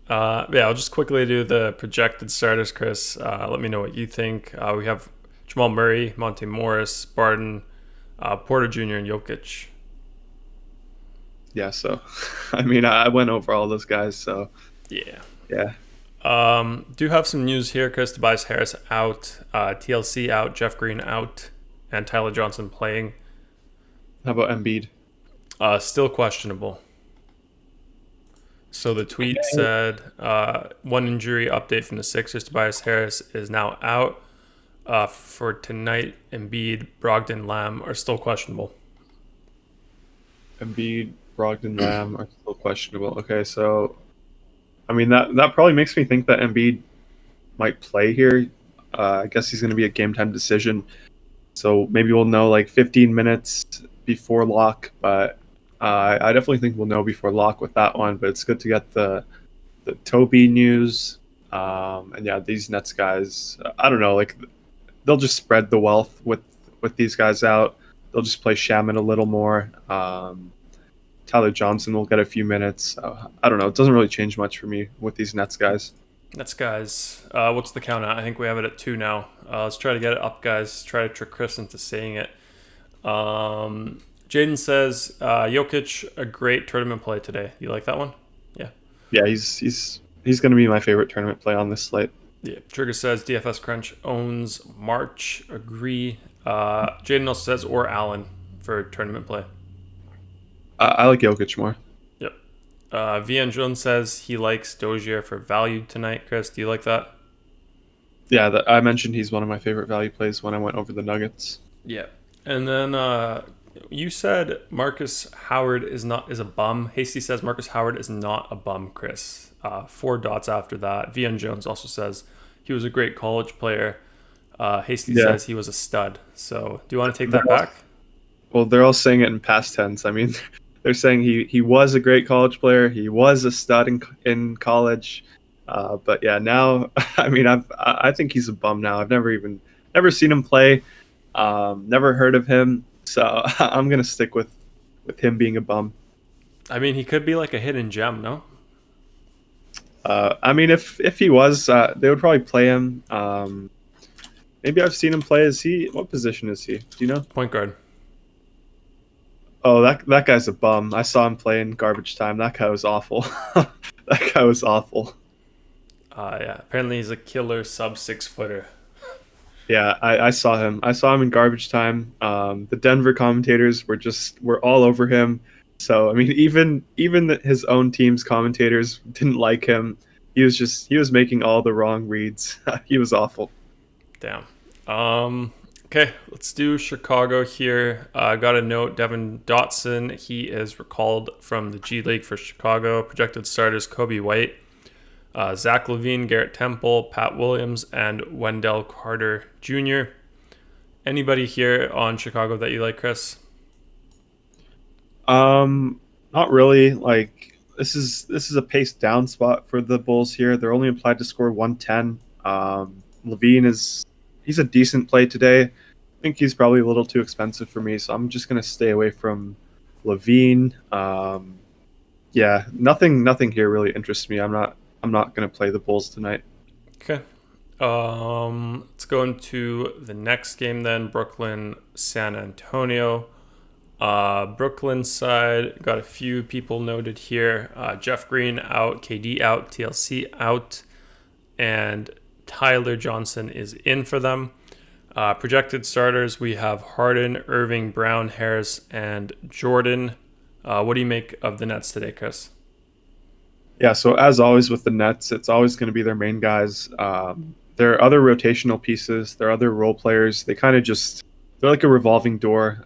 Yeah, I'll just quickly do the projected starters, Chris. Let me know what you think. We have Jamal Murray, Monte Morris, Barton, Porter Jr., and Jokic. Yeah, so I mean, I went over all those guys. So Yeah. yeah, Do have some news here, Chris. Tobias Harris out, TLC out, Jeff Green out, and Tyler Johnson playing. how about Embiid? Still questionable. So the tweet said, one injury update from the Sixers. Tobias Harris is now out. For tonight, Embiid, Brogdon, Lamb are still questionable. Embiid, Brogdon, Lamb are still questionable. Okay, so I mean that probably makes me think that Embiid might play here. I guess he's going to be a game time decision. So maybe we'll know like 15 minutes before lock, but I definitely think we'll know before lock with that one. But it's good to get the Toby news. And yeah, these Nets guys, I don't know, like they'll just spread the wealth with these guys out. They'll just play Shaman a little more. Tyler Johnson will get a few minutes. I don't know. It doesn't really change much for me with these Nets guys. Nets guys, what's the count at? I think we have it at 2 now. Let's try to get it up, guys. Try to trick Chris into saying it. Jaden says, Jokic, a great tournament play today. You like that one? Yeah. Yeah, he's going to be my favorite tournament play on this slate. Yeah. Trigger says, DFS Crunch owns March. Agree. Jaden also says, or Allen for tournament play. I like Jokic more. Yep. VN Jones says he likes Dozier for value tonight. Chris, do you like that? Yeah, I mentioned he's one of my favorite value plays when I went over the Nuggets. Yeah. And then you said Marcus Howard is a bum. Hasty says Marcus Howard is not a bum, Chris. 4 dots after that. VN Jones also says he was a great college player. Hasty says he was a stud. So do you want to take that back? Well, they're all saying it in past tense. I mean, they're saying he was a great college player. He was a stud in college. But yeah, now I mean I think he's a bum now. I've never seen him play. Never heard of him. So I'm gonna stick with him being a bum. I mean, he could be like a hidden gem, no? I mean, if he was, they would probably play him. Maybe I've seen him play. What position is he? Do you know? Point guard. Oh, that guy's a bum. I saw him play in garbage time. That guy was awful. That guy was awful. Yeah. Apparently he's a killer sub 6-footer. Yeah, I saw him. I saw him in garbage time. The Denver commentators were all over him. So I mean, even his own team's commentators didn't like him. He was making all the wrong reads. He was awful. Damn. Okay, let's do Chicago here. Got a note, Devin Dotson. He is recalled from the G League for Chicago. Projected starters, Kobe White, Zach LaVine, Garrett Temple, Pat Williams, and Wendell Carter Jr. Anybody here on Chicago that you like, Chris? Not really. Like this is a pace down spot for the Bulls here. They're only implied to score 110. LaVine he's a decent play today. I think he's probably a little too expensive for me, so I'm just gonna stay away from LaVine. Yeah, nothing here really interests me. I'm not gonna play the Bulls tonight. Okay. Let's go into the next game then. Brooklyn, San Antonio. Brooklyn side, got a few people noted here. Jeff Green out, KD out, TLC out, and Tyler Johnson is in for them. Projected starters, we have Harden, Irving, Brown, Harris, and Jordan. What do you make of the Nets today, Chris? Yeah, so as always with the Nets, it's always going to be their main guys. There are other rotational pieces. There are other role players. They kind of just they're like a revolving door.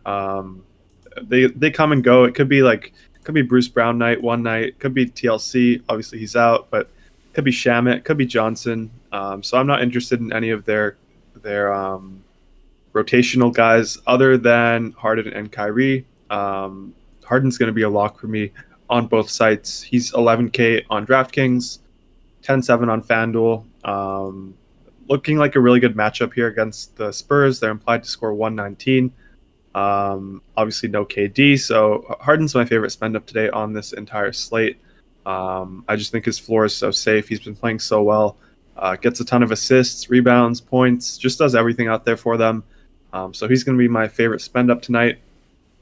They come and go. It could be Bruce Brown night one night. Could be TLC. Obviously he's out, but could be Shamit. Could be Johnson. So I'm not interested in any of their rotational guys other than Harden and Kyrie. Harden's going to be a lock for me on both sites. He's 11K on DraftKings, 10-7 on FanDuel. Looking like a really good matchup here against the Spurs. They're implied to score 119. Obviously no KD, so Harden's my favorite spend up today on this entire slate. I just think his floor is so safe. He's been playing so well. Gets a ton of assists, rebounds, points, just does everything out there for them. So he's going to be my favorite spend up tonight.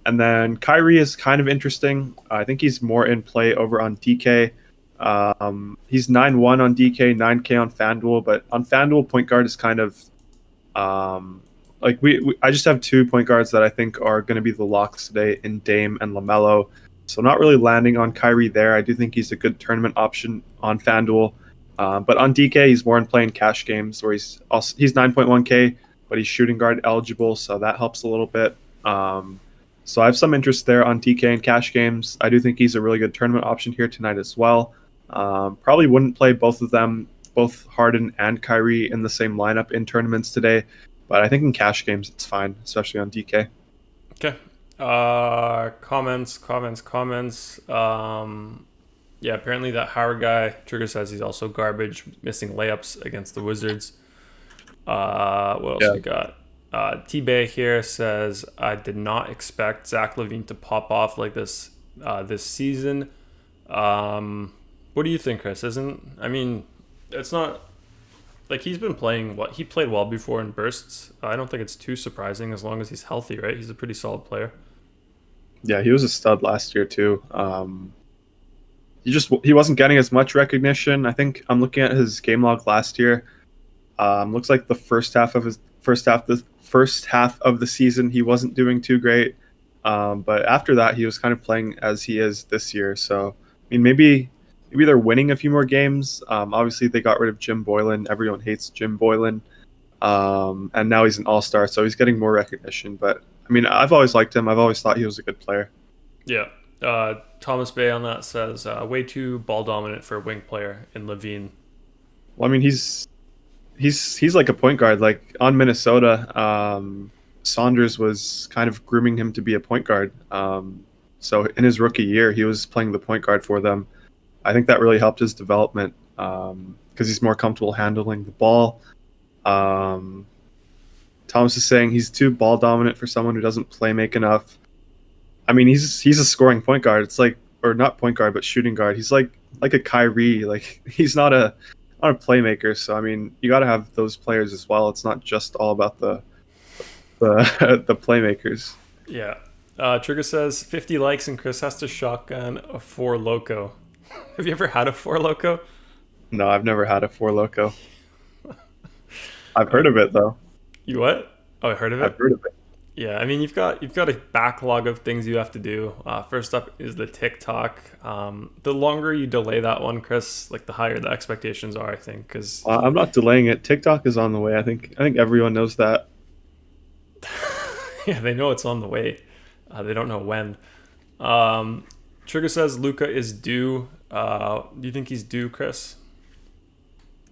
And then Kyrie is kind of interesting. I think he's more in play over on DK. He's 9-1 on DK, 9K on FanDuel, but on FanDuel, point guard is kind of I just have 2 point guards that I think are going to be the locks today in Dame and LaMelo. So not really landing on Kyrie there. I do think he's a good tournament option on FanDuel. But on DK, he's more in playing cash games where he's 9.1K, but he's shooting guard eligible, so that helps a little bit. So I have some interest there on DK and cash games. I do think he's a really good tournament option here tonight as well. Probably wouldn't play both of them, both Harden and Kyrie, in the same lineup in tournaments today. But I think in cash games, it's fine, especially on DK. Okay. Comments. Yeah, apparently that Howard guy, Trigger says he's also garbage, missing layups against the Wizards. What else we got? T-Bay here says, I did not expect Zach LaVine to pop off like this this season. What do you think, Chris? It's not like he's been playing he played well before in bursts. I don't think it's too surprising as long as he's healthy, right? He's a pretty solid player. Yeah, he was a stud last year too. He wasn't getting as much recognition. I think I'm looking at his game log last year. Looks like the first half of the season he wasn't doing too great. But after that, he was kind of playing as he is this year. So maybe they're winning a few more games. Obviously, they got rid of Jim Boylan. Everyone hates Jim Boylan, and now he's an all-star, so he's getting more recognition. But I've always liked him. I've always thought he was a good player. Yeah. Thomas Bay on that says way too ball dominant for a wing player in LaVine. Well, he's like a point guard. Like on Minnesota, Saunders was kind of grooming him to be a point guard. So in his rookie year, he was playing the point guard for them. I think that really helped his development because he's more comfortable handling the ball. Thomas is saying he's too ball dominant for someone who doesn't play make enough. He's a scoring point guard. It's like, or not point guard, but shooting guard. He's like a Kyrie. Like he's not a playmaker. So you got to have those players as well. It's not just all about the playmakers. Yeah. Trigger says 50 likes and Chris has to shotgun a 4 Loco. Have you ever had a 4 Loco? No, I've never had a 4 Loco. I've heard of it though. You what? Oh, I heard of it? I've heard of it. Yeah, you've got a backlog of things you have to do. First up is the TikTok. The longer you delay that one, Chris, like the higher the expectations are, I think. Because I'm not delaying it. TikTok is on the way. I think everyone knows that. Yeah, they know it's on the way. They don't know when. Trigger says Luka is due. Do you think he's due, Chris?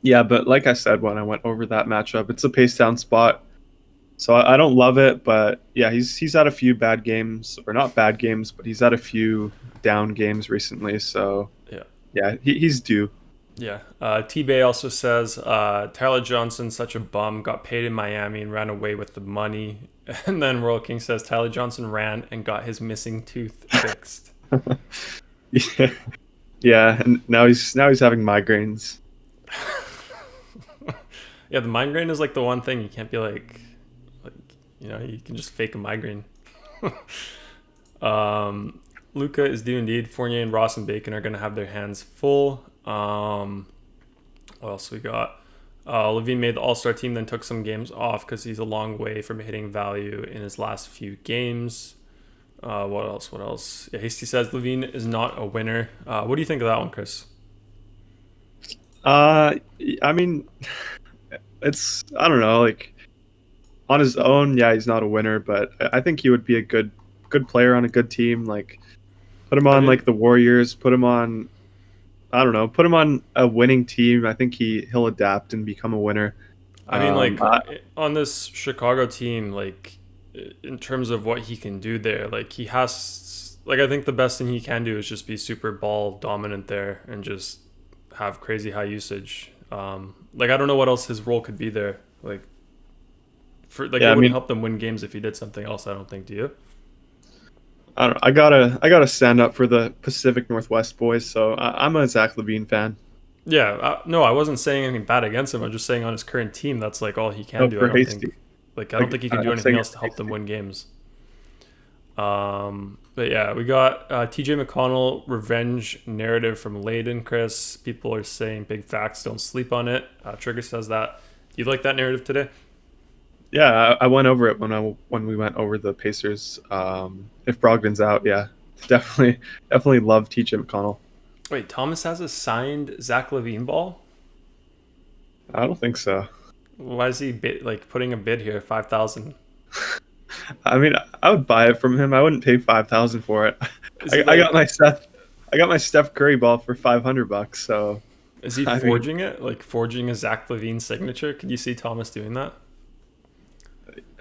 Yeah, but like I said when I went over that matchup, it's a pace down spot. So I don't love it, but yeah, he's had a few bad games, or not bad games, but he's had a few down games recently. So yeah, he's due. Yeah. T-Bay also says Tyler Johnson, such a bum, got paid in Miami and ran away with the money. And then Royal King says Tyler Johnson ran and got his missing tooth fixed. Yeah, and now he's having migraines. Yeah, the migraine is like the one thing you can't be like you can just fake a migraine. Luka is due indeed. Fournier and Ross and Bacon are going to have their hands full. What else we got? LaVine made the All-Star team, then took some games off because he's a long way from hitting value in his last few games. What else? Yeah, Hasty says LaVine is not a winner. What do you think of that one, Chris? It's, I don't know, like on his own, yeah, he's not a winner, but I think he would be a good player on a good team. Like put him I on mean, like the Warriors, put him on I don't know, put him on a winning team. I think he'll adapt and become a winner. like I, on this Chicago team, like in terms of what he can do there, like he has, like I think the best thing he can do is just be super ball dominant there and just have crazy high usage. Like I don't know what else his role could be there. Like for like yeah, it I wouldn't mean, help them win games if he did something else. I don't think. Do you? I don't know. I gotta stand up for the Pacific Northwest boys. So I'm a Zach LaVine fan. Yeah, no, I wasn't saying anything bad against him. I'm just saying on his current team, that's like all he can No, do. for Hasty. I don't think he can do I'm anything saying else to help them win games. But yeah, we got T.J. McConnell revenge narrative from Layden. Chris, people are saying big facts. Don't sleep on it. Trigger says that. You like that narrative today? Yeah, I went over it when we went over the Pacers. If Brogdon's out, yeah, definitely love TJ McConnell. Wait, Thomas has a signed Zach LaVine ball. I don't think so. Why is he like putting a bid here? 5,000. I mean, I would buy it from him. I wouldn't pay 5,000 for it. Is he I got like? I got my Steph Curry ball for $500. So Is he I mean, forging it? Like forging a Zach LaVine signature? Could you see Thomas doing that?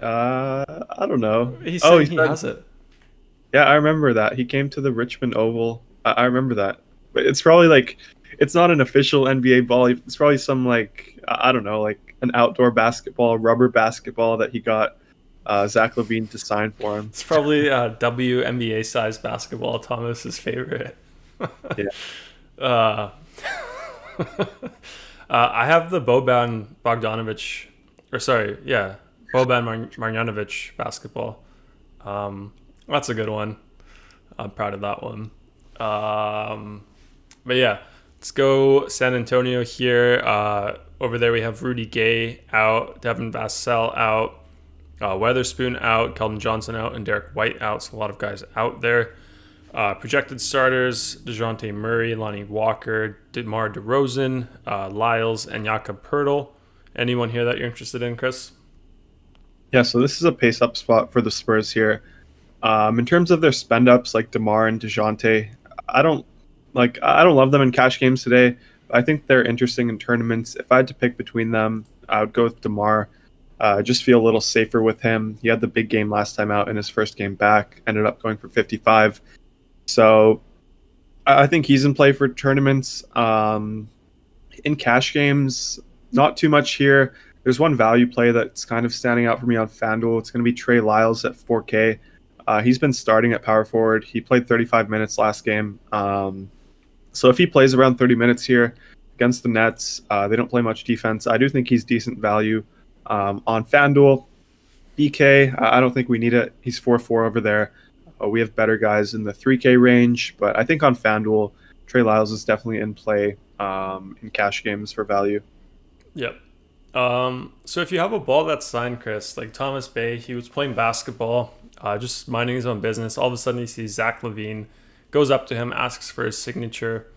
I don't know. He's Oh, saying he he said, has it. yeah, I remember that. He came to the Richmond Oval. I remember that. But it's probably like, it's not an official NBA ball. It's probably some like, I don't know, like an outdoor basketball, rubber basketball that he got Zach LaVine to sign for him. It's probably WNBA size basketball. Thomas's favorite. Yeah. uh, I have the Boban Bogdanovic, or sorry, yeah, Boban Marjanovic basketball. That's a good one. I'm proud of that one. But yeah, let's go San Antonio here. Over there we have Rudy Gay out, Devin Vassell out, Weatherspoon out, Keldon Johnson out, and Derek White out. So a lot of guys out there. Projected starters: DeJounte Murray, Lonnie Walker, DeMar DeRozan, Lyles, and Jakob Poeltl. Anyone here that you're interested in, Chris? Yeah, so this is a pace up spot for the Spurs here. In terms of their spend ups, like DeMar and DeJounte, I don't I don't love them in cash games today. I think they're interesting in tournaments. If I had to pick between them, I would go with DeMar. Just feel a little safer with him. He had the big game last time out in his first game back. Ended up going for 55. So I think he's in play for tournaments. In cash games, not too much here. There's one value play that's kind of standing out for me on FanDuel. It's going to be Trey Lyles at 4K. He's been starting at power forward. He played 35 minutes last game. So if he plays around 30 minutes here against the Nets, they don't play much defense. I do think he's decent value. On FanDuel, DK, I don't think we need it. He's 4-4 over there. We have better guys in the 3K range, but I think on FanDuel, Trey Lyles is definitely in play in cash games for value. Yep. So if you have a ball that's signed, Chris, like Thomas Bay, he was playing basketball, just minding his own business. All of a sudden, he sees Zach LaVine, goes up to him, asks for his signature,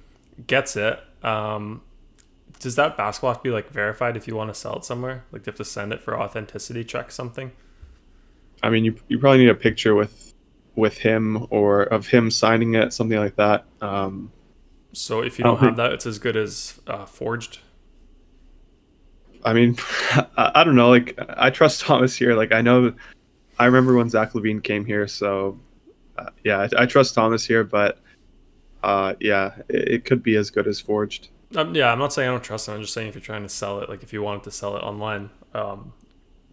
gets it. Does that basketball have to be like verified if you want to sell it somewhere? Like, do you have to send it for authenticity check something? I mean, you probably need a picture with him or of him signing it, something like that. So if you don't have that, it's as good as forged. I mean, I don't know. Like, I trust Thomas here. Like, I remember when Zach LaVine came here. So, yeah, I trust Thomas here. But, yeah, it could be as good as forged. Yeah, I'm not saying I don't trust him. I'm just saying if you're trying to sell it, like if you wanted to sell it online,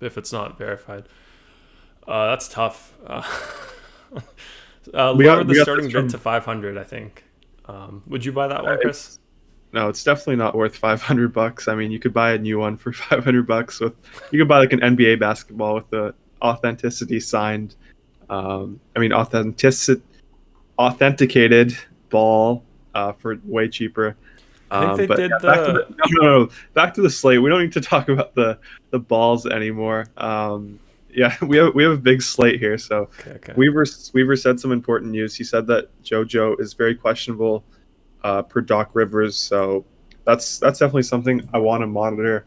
if it's not verified, that's tough. Lower the starting bid to 500, I think. Would you buy that one, Chris? No, it's definitely not worth $500. I mean, you could buy a new one for $500 you could buy like an NBA basketball with the authenticity signed. I mean, authenticated ball for way cheaper. I think they did Back to the slate. We don't need to talk about the balls anymore. Yeah, we have a big slate here. So okay. Weaver said some important news. He said that JoJo is very questionable per Doc Rivers. So that's definitely something I want to monitor.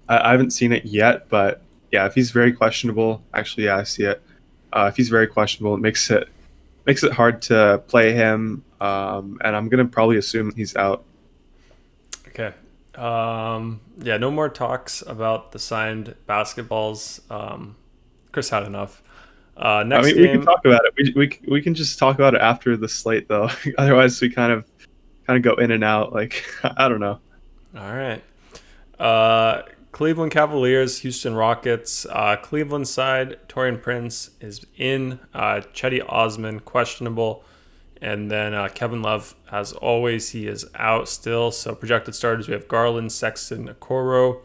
I haven't seen it yet, but yeah, if he's very questionable, actually, yeah, I see it. If he's very questionable, it makes it hard to play him, and I'm gonna probably assume he's out. Okay. Yeah, no more talks about the signed basketballs. Chris had enough. I Next mean, we can game. talk about it. We can just talk about it after the slate, though. Otherwise, we kind of go in and out. Like I don't know. All right. Cleveland Cavaliers, Houston Rockets. Cleveland side, Torian Prince is in. Chetty Osman, questionable. And then Kevin Love, as always, he is out still. So projected starters, we have Garland, Sexton, Okoro,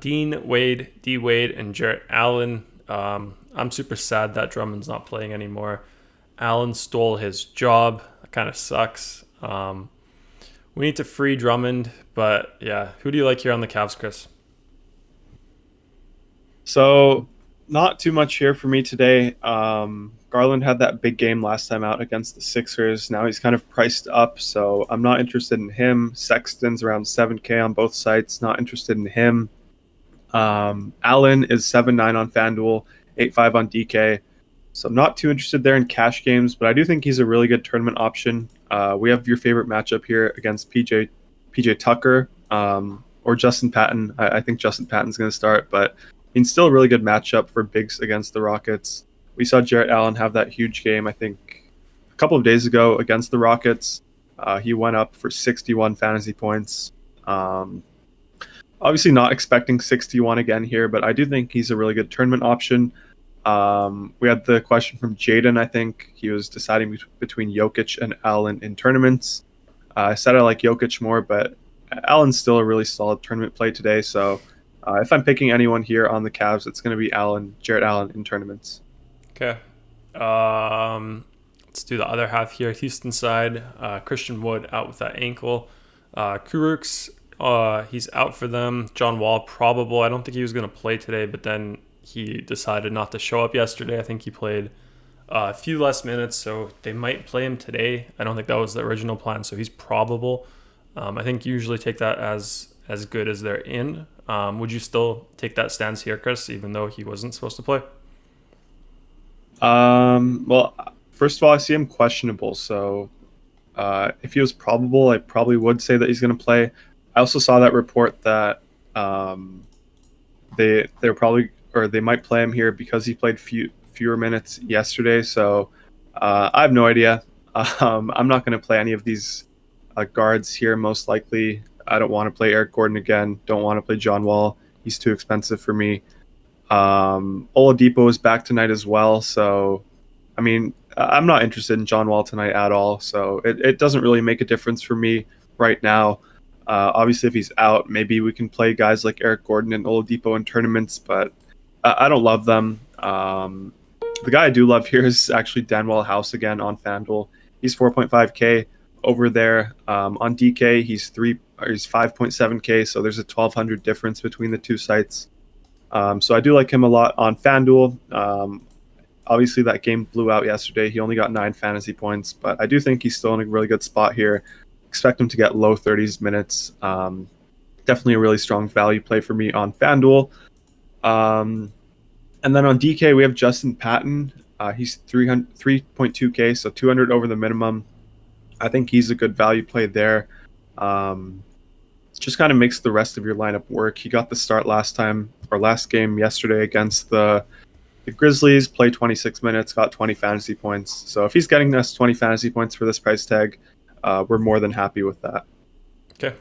Dean Wade, D Wade, and Jarrett Allen. I'm super sad that Drummond's not playing anymore. Allen stole his job. That kind of sucks. We need to free Drummond, but yeah, who do you like here on the Cavs, Chris? So, not too much here for me today. Garland had that big game last time out against the Sixers. Now he's kind of priced up, so I'm not interested in him. Sexton's around 7K on both sites. Not interested in him. Allen is 7-9 on FanDuel, 8-5 on DK. So not too interested there in cash games, but I do think he's a really good tournament option. We have your favorite matchup here against PJ Tucker or Justin Patton. I think Justin Patton's going to start, but I mean, still a really good matchup for bigs against the Rockets. We saw Jarrett Allen have that huge game, I think, a couple of days ago against the Rockets. He went up for 61 fantasy points. Obviously not expecting 61 again here, but I do think he's a really good tournament option. We had the question from Jaden, I think. He was deciding between Jokic and Allen in tournaments. I said I like Jokic more, but Allen's still a really solid tournament play today. So if I'm picking anyone here on the Cavs, it's going to be Jarrett Allen in tournaments. Okay. Let's do the other half here. Houston side, Christian Wood out with that ankle. Kuruks, he's out for them. John Wall, probable. I don't think he was going to play today, but then he decided not to show up yesterday. I think he played a few less minutes, so they might play him today. I don't think that was the original plan, so he's probable. I think you usually take that as good as they're in. Would you still take that stance here, Chris, even though he wasn't supposed to play? Well, first of all, I see him questionable. So if he was probable, I probably would say that he's going to play. I also saw that report that they're probably, or they might play him here because he played fewer minutes yesterday. So I have no idea. I'm not going to play any of these guards here. Most likely, I don't want to play Eric Gordon again. Don't want to play John Wall. He's too expensive for me. Oladipo is back tonight as well. So, I mean, I'm not interested in John Wall tonight at all. So it doesn't really make a difference for me right now. Obviously, if he's out, maybe we can play guys like Eric Gordon and Oladipo in tournaments, but I don't love them. The guy I do love here is actually Danwell House again on FanDuel. He's 4.5K over there. On DK, he's 5.7K, so there's a 1,200 difference between the two sites. So I do like him a lot on FanDuel. Obviously, that game blew out yesterday. He only got 9 fantasy points, but I do think he's still in a really good spot here. Expect him to get low 30s minutes. Definitely a really strong value play for me on FanDuel. And then on DK, we have Justin Patton. He's 3.2K, so 200 over the minimum. I think he's a good value play there. Just kind of makes the rest of your lineup work. He got the start last game yesterday against the Grizzlies, played 26 minutes, got 20 fantasy points. So if he's getting us 20 fantasy points for this price tag, we're more than happy with that. Okay.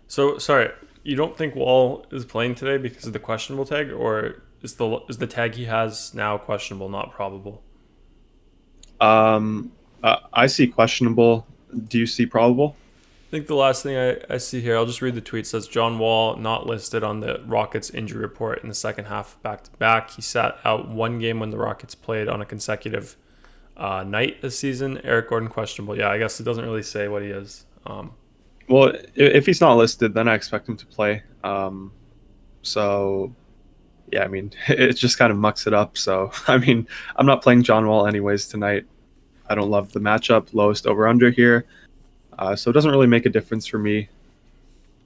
So sorry, you don't think Wall is playing today because of the questionable tag, or is the tag he has now questionable, not probable? I see questionable. Do you see probable? I think the last thing I see here, I'll just read the tweet, says John Wall not listed on the Rockets injury report in the second half back-to-back. He sat out one game when the Rockets played on a consecutive night this season. Eric Gordon questionable. Yeah, I guess it doesn't really say what he is. Well, if he's not listed, then I expect him to play. So, yeah, I mean, it just kind of mucks it up. So, I mean, I'm not playing John Wall anyways tonight. I don't love the matchup, lowest over-under here. So it doesn't really make a difference for me.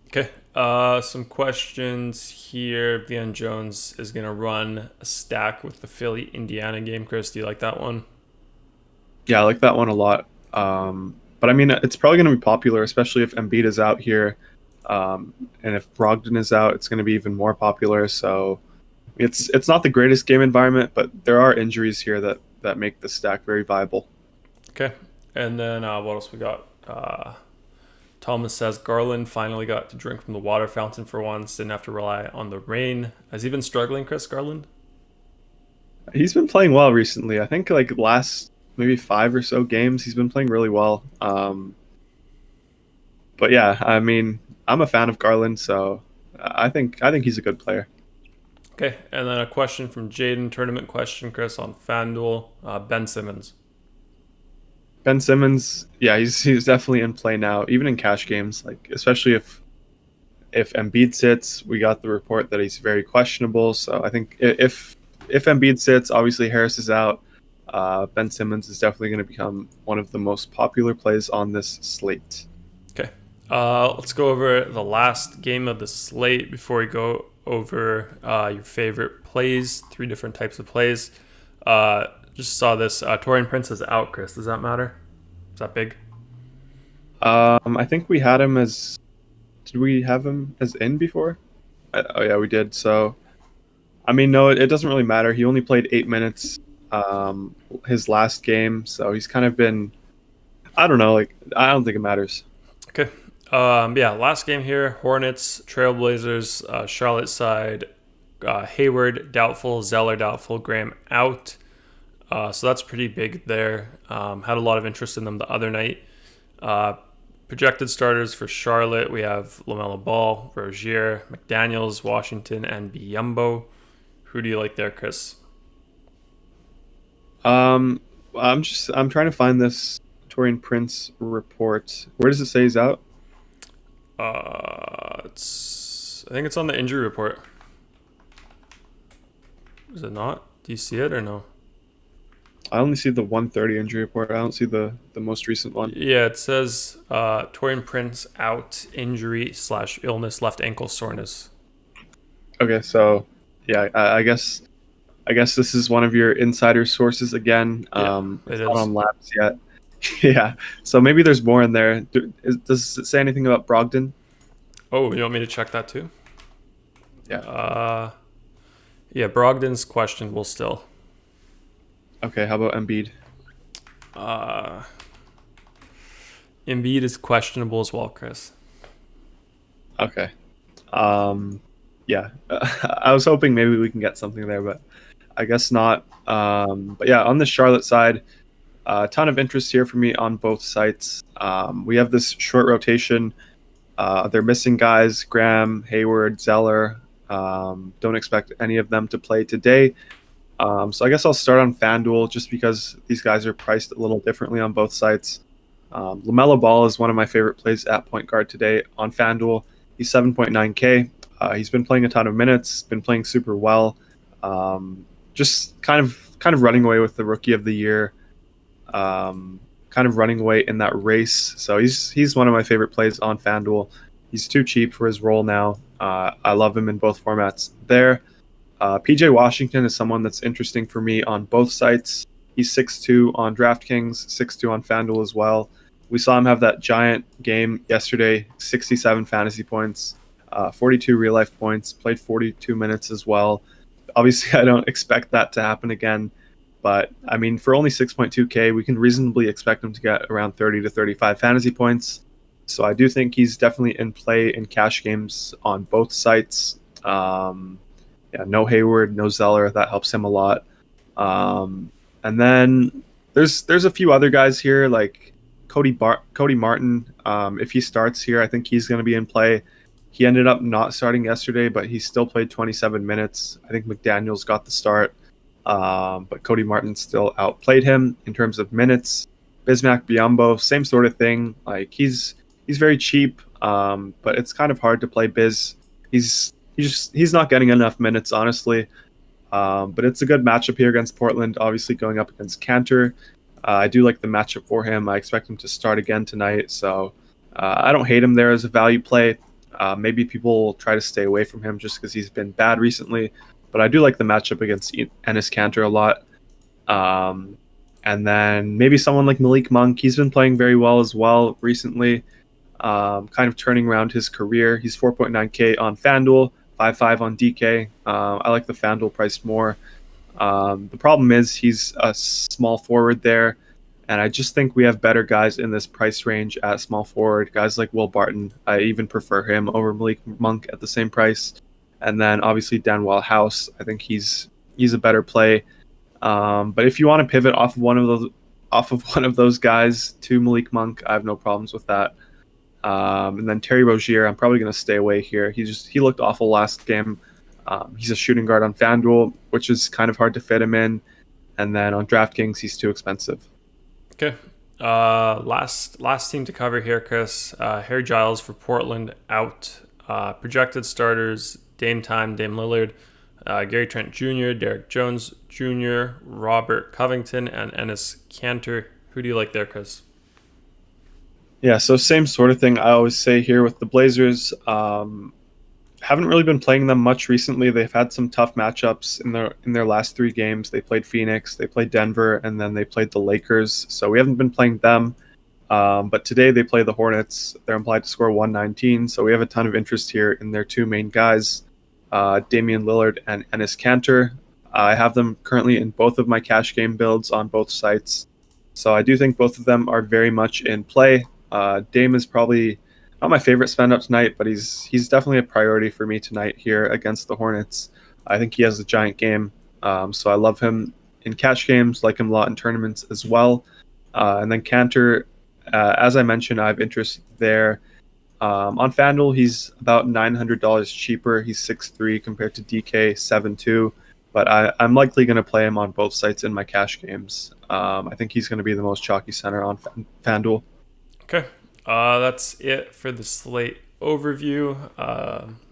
Okay. Some questions here. Van Jones is going to run a stack with the Philly Indiana game. Chris, do you like that one? Yeah, I like that one a lot. But I mean, it's probably going to be popular, especially if Embiid is out here. And if Brogdon is out, it's going to be even more popular. So it's not the greatest game environment, but there are injuries here that make the stack very viable. Okay. And then what else we got? Thomas says Garland finally got to drink from the water fountain for once, didn't have to rely on the rain. Has he been struggling, Chris Garland? He's been playing well recently. I think like last maybe 5 or so games, he's been playing really well. But yeah, I mean, I'm a fan of Garland, so I think he's a good player. Okay, and then a question from Jaden, tournament question, Chris, on FanDuel. Ben Simmons. Ben Simmons, yeah, he's definitely in play now, even in cash games. Like especially if Embiid sits, we got the report that he's very questionable. So I think if Embiid sits, obviously Harris is out. Ben Simmons is definitely going to become one of the most popular plays on this slate. Okay, let's go over the last game of the slate before we go over your favorite plays. 3 different types of plays. Just saw this. Torian Prince is out, Chris. Does that matter? Is that big? I think we had him as. Did we have him as in before? Oh yeah, we did. So, I mean, no, it doesn't really matter. He only played 8 minutes. His last game, so he's kind of been. I don't know. Like I don't think it matters. Okay. Yeah, last game here. Hornets, Trailblazers, Charlotte side. Hayward doubtful, Zeller doubtful, Graham out. So that's pretty big there. Had a lot of interest in them the other night. Projected starters for Charlotte, we have LaMelo Ball, Rozier, McDaniels, Washington, and Biyombo. Who do you like there, Chris? I'm trying to find this Torian Prince report. Where does it say he's out? I think it's on the injury report. Is it not? Do you see it or no? I only see the 130 injury report. I don't see the most recent one. Yeah, it says Torian Prince out, injury / illness, left ankle soreness. Okay, so yeah, I guess this is one of your insider sources again. It's not on Labs yet. Yeah, so maybe there's more in there. Does it say anything about Brogdon? Oh, you want me to check that too? Yeah. Yeah, Brogdon's questionable still. Okay, how about Embiid? Embiid is questionable as well, Chris. Okay. Yeah, I was hoping maybe we can get something there, but I guess not. But yeah, on the Charlotte side, a ton of interest here for me on both sites. We have this short rotation. They're missing guys: Graham, Hayward, Zeller. Don't expect any of them to play today. So I guess I'll start on FanDuel just because these guys are priced a little differently on both sites. LaMelo Ball is one of my favorite plays at point guard today on FanDuel. He's 7.9K. He's been playing a ton of minutes, been playing super well. Just kind of running away with the Rookie of the Year. Kind of running away in that race. So he's one of my favorite plays on FanDuel. He's too cheap for his role now. I love him in both formats there. PJ Washington is someone that's interesting for me on both sites. He's 6'2 on DraftKings, 6'2 on FanDuel as well. We saw him have that giant game yesterday, 67 fantasy points, 42 real life points, played 42 minutes as well. Obviously, I don't expect that to happen again. But, I mean, for only 6.2K, we can reasonably expect him to get around 30 to 35 fantasy points. So I do think he's definitely in play in cash games on both sites. Yeah, no Hayward, no Zeller. That helps him a lot. And then there's a few other guys here like Cody Martin. If he starts here, I think he's going to be in play. He ended up not starting yesterday, but he still played 27 minutes. I think McDaniels got the start, but Cody Martin still outplayed him in terms of minutes. Bismack Biyombo, same sort of thing. Like he's very cheap, but it's kind of hard to play Biz. He's not getting enough minutes, honestly. But it's a good matchup here against Portland, obviously going up against Cantor. I do like the matchup for him. I expect him to start again tonight, so I don't hate him there as a value play. Maybe people try to stay away from him just because he's been bad recently, but I do like the matchup against Enes Kanter a lot. And then maybe someone like Malik Monk. He's been playing very well as well recently, kind of turning around his career. He's 4.9K on FanDuel, 5.5 on DK. I like the FanDuel price more. The problem is he's a small forward there, and I just think we have better guys in this price range at small forward. Guys like Will Barton, I even prefer him over Malik Monk at the same price. And then obviously Danwell House, I think he's a better play. But if you want to pivot off of one of those guys to Malik Monk, I have no problems with that. And then Terry Rozier, I'm probably going to stay away here. He looked awful last game. He's a shooting guard on FanDuel, which is kind of hard to fit him in. And then on DraftKings, he's too expensive. Okay. Last team to cover here, Chris. Harry Giles for Portland out. Projected starters: Dame Lillard, Gary Trent Jr., Derek Jones Jr., Robert Covington, and Enes Kanter. Who do you like there, Chris? Yeah, so same sort of thing I always say here with the Blazers. Haven't really been playing them much recently. They've had some tough matchups in their last 3 games. They played Phoenix, they played Denver, and then they played the Lakers. So we haven't been playing them. But today they play the Hornets. They're implied to score 119. So we have a ton of interest here in their 2 main guys, Damian Lillard and Enes Kanter. I have them currently in both of my cash game builds on both sites. So I do think both of them are very much in play. Dame is probably not my favorite spend up tonight, but he's definitely a priority for me tonight here against the Hornets. I think he has a giant game, so I love him in cash games, like him a lot in tournaments as well. And then Kanter, as I mentioned, I have interest there. On FanDuel, he's about $900 cheaper. He's 6'3" compared to DK 7'2", but I'm likely going to play him on both sites in my cash games. I think he's going to be the most chalky center on FanDuel. Okay. That's it for the slate overview.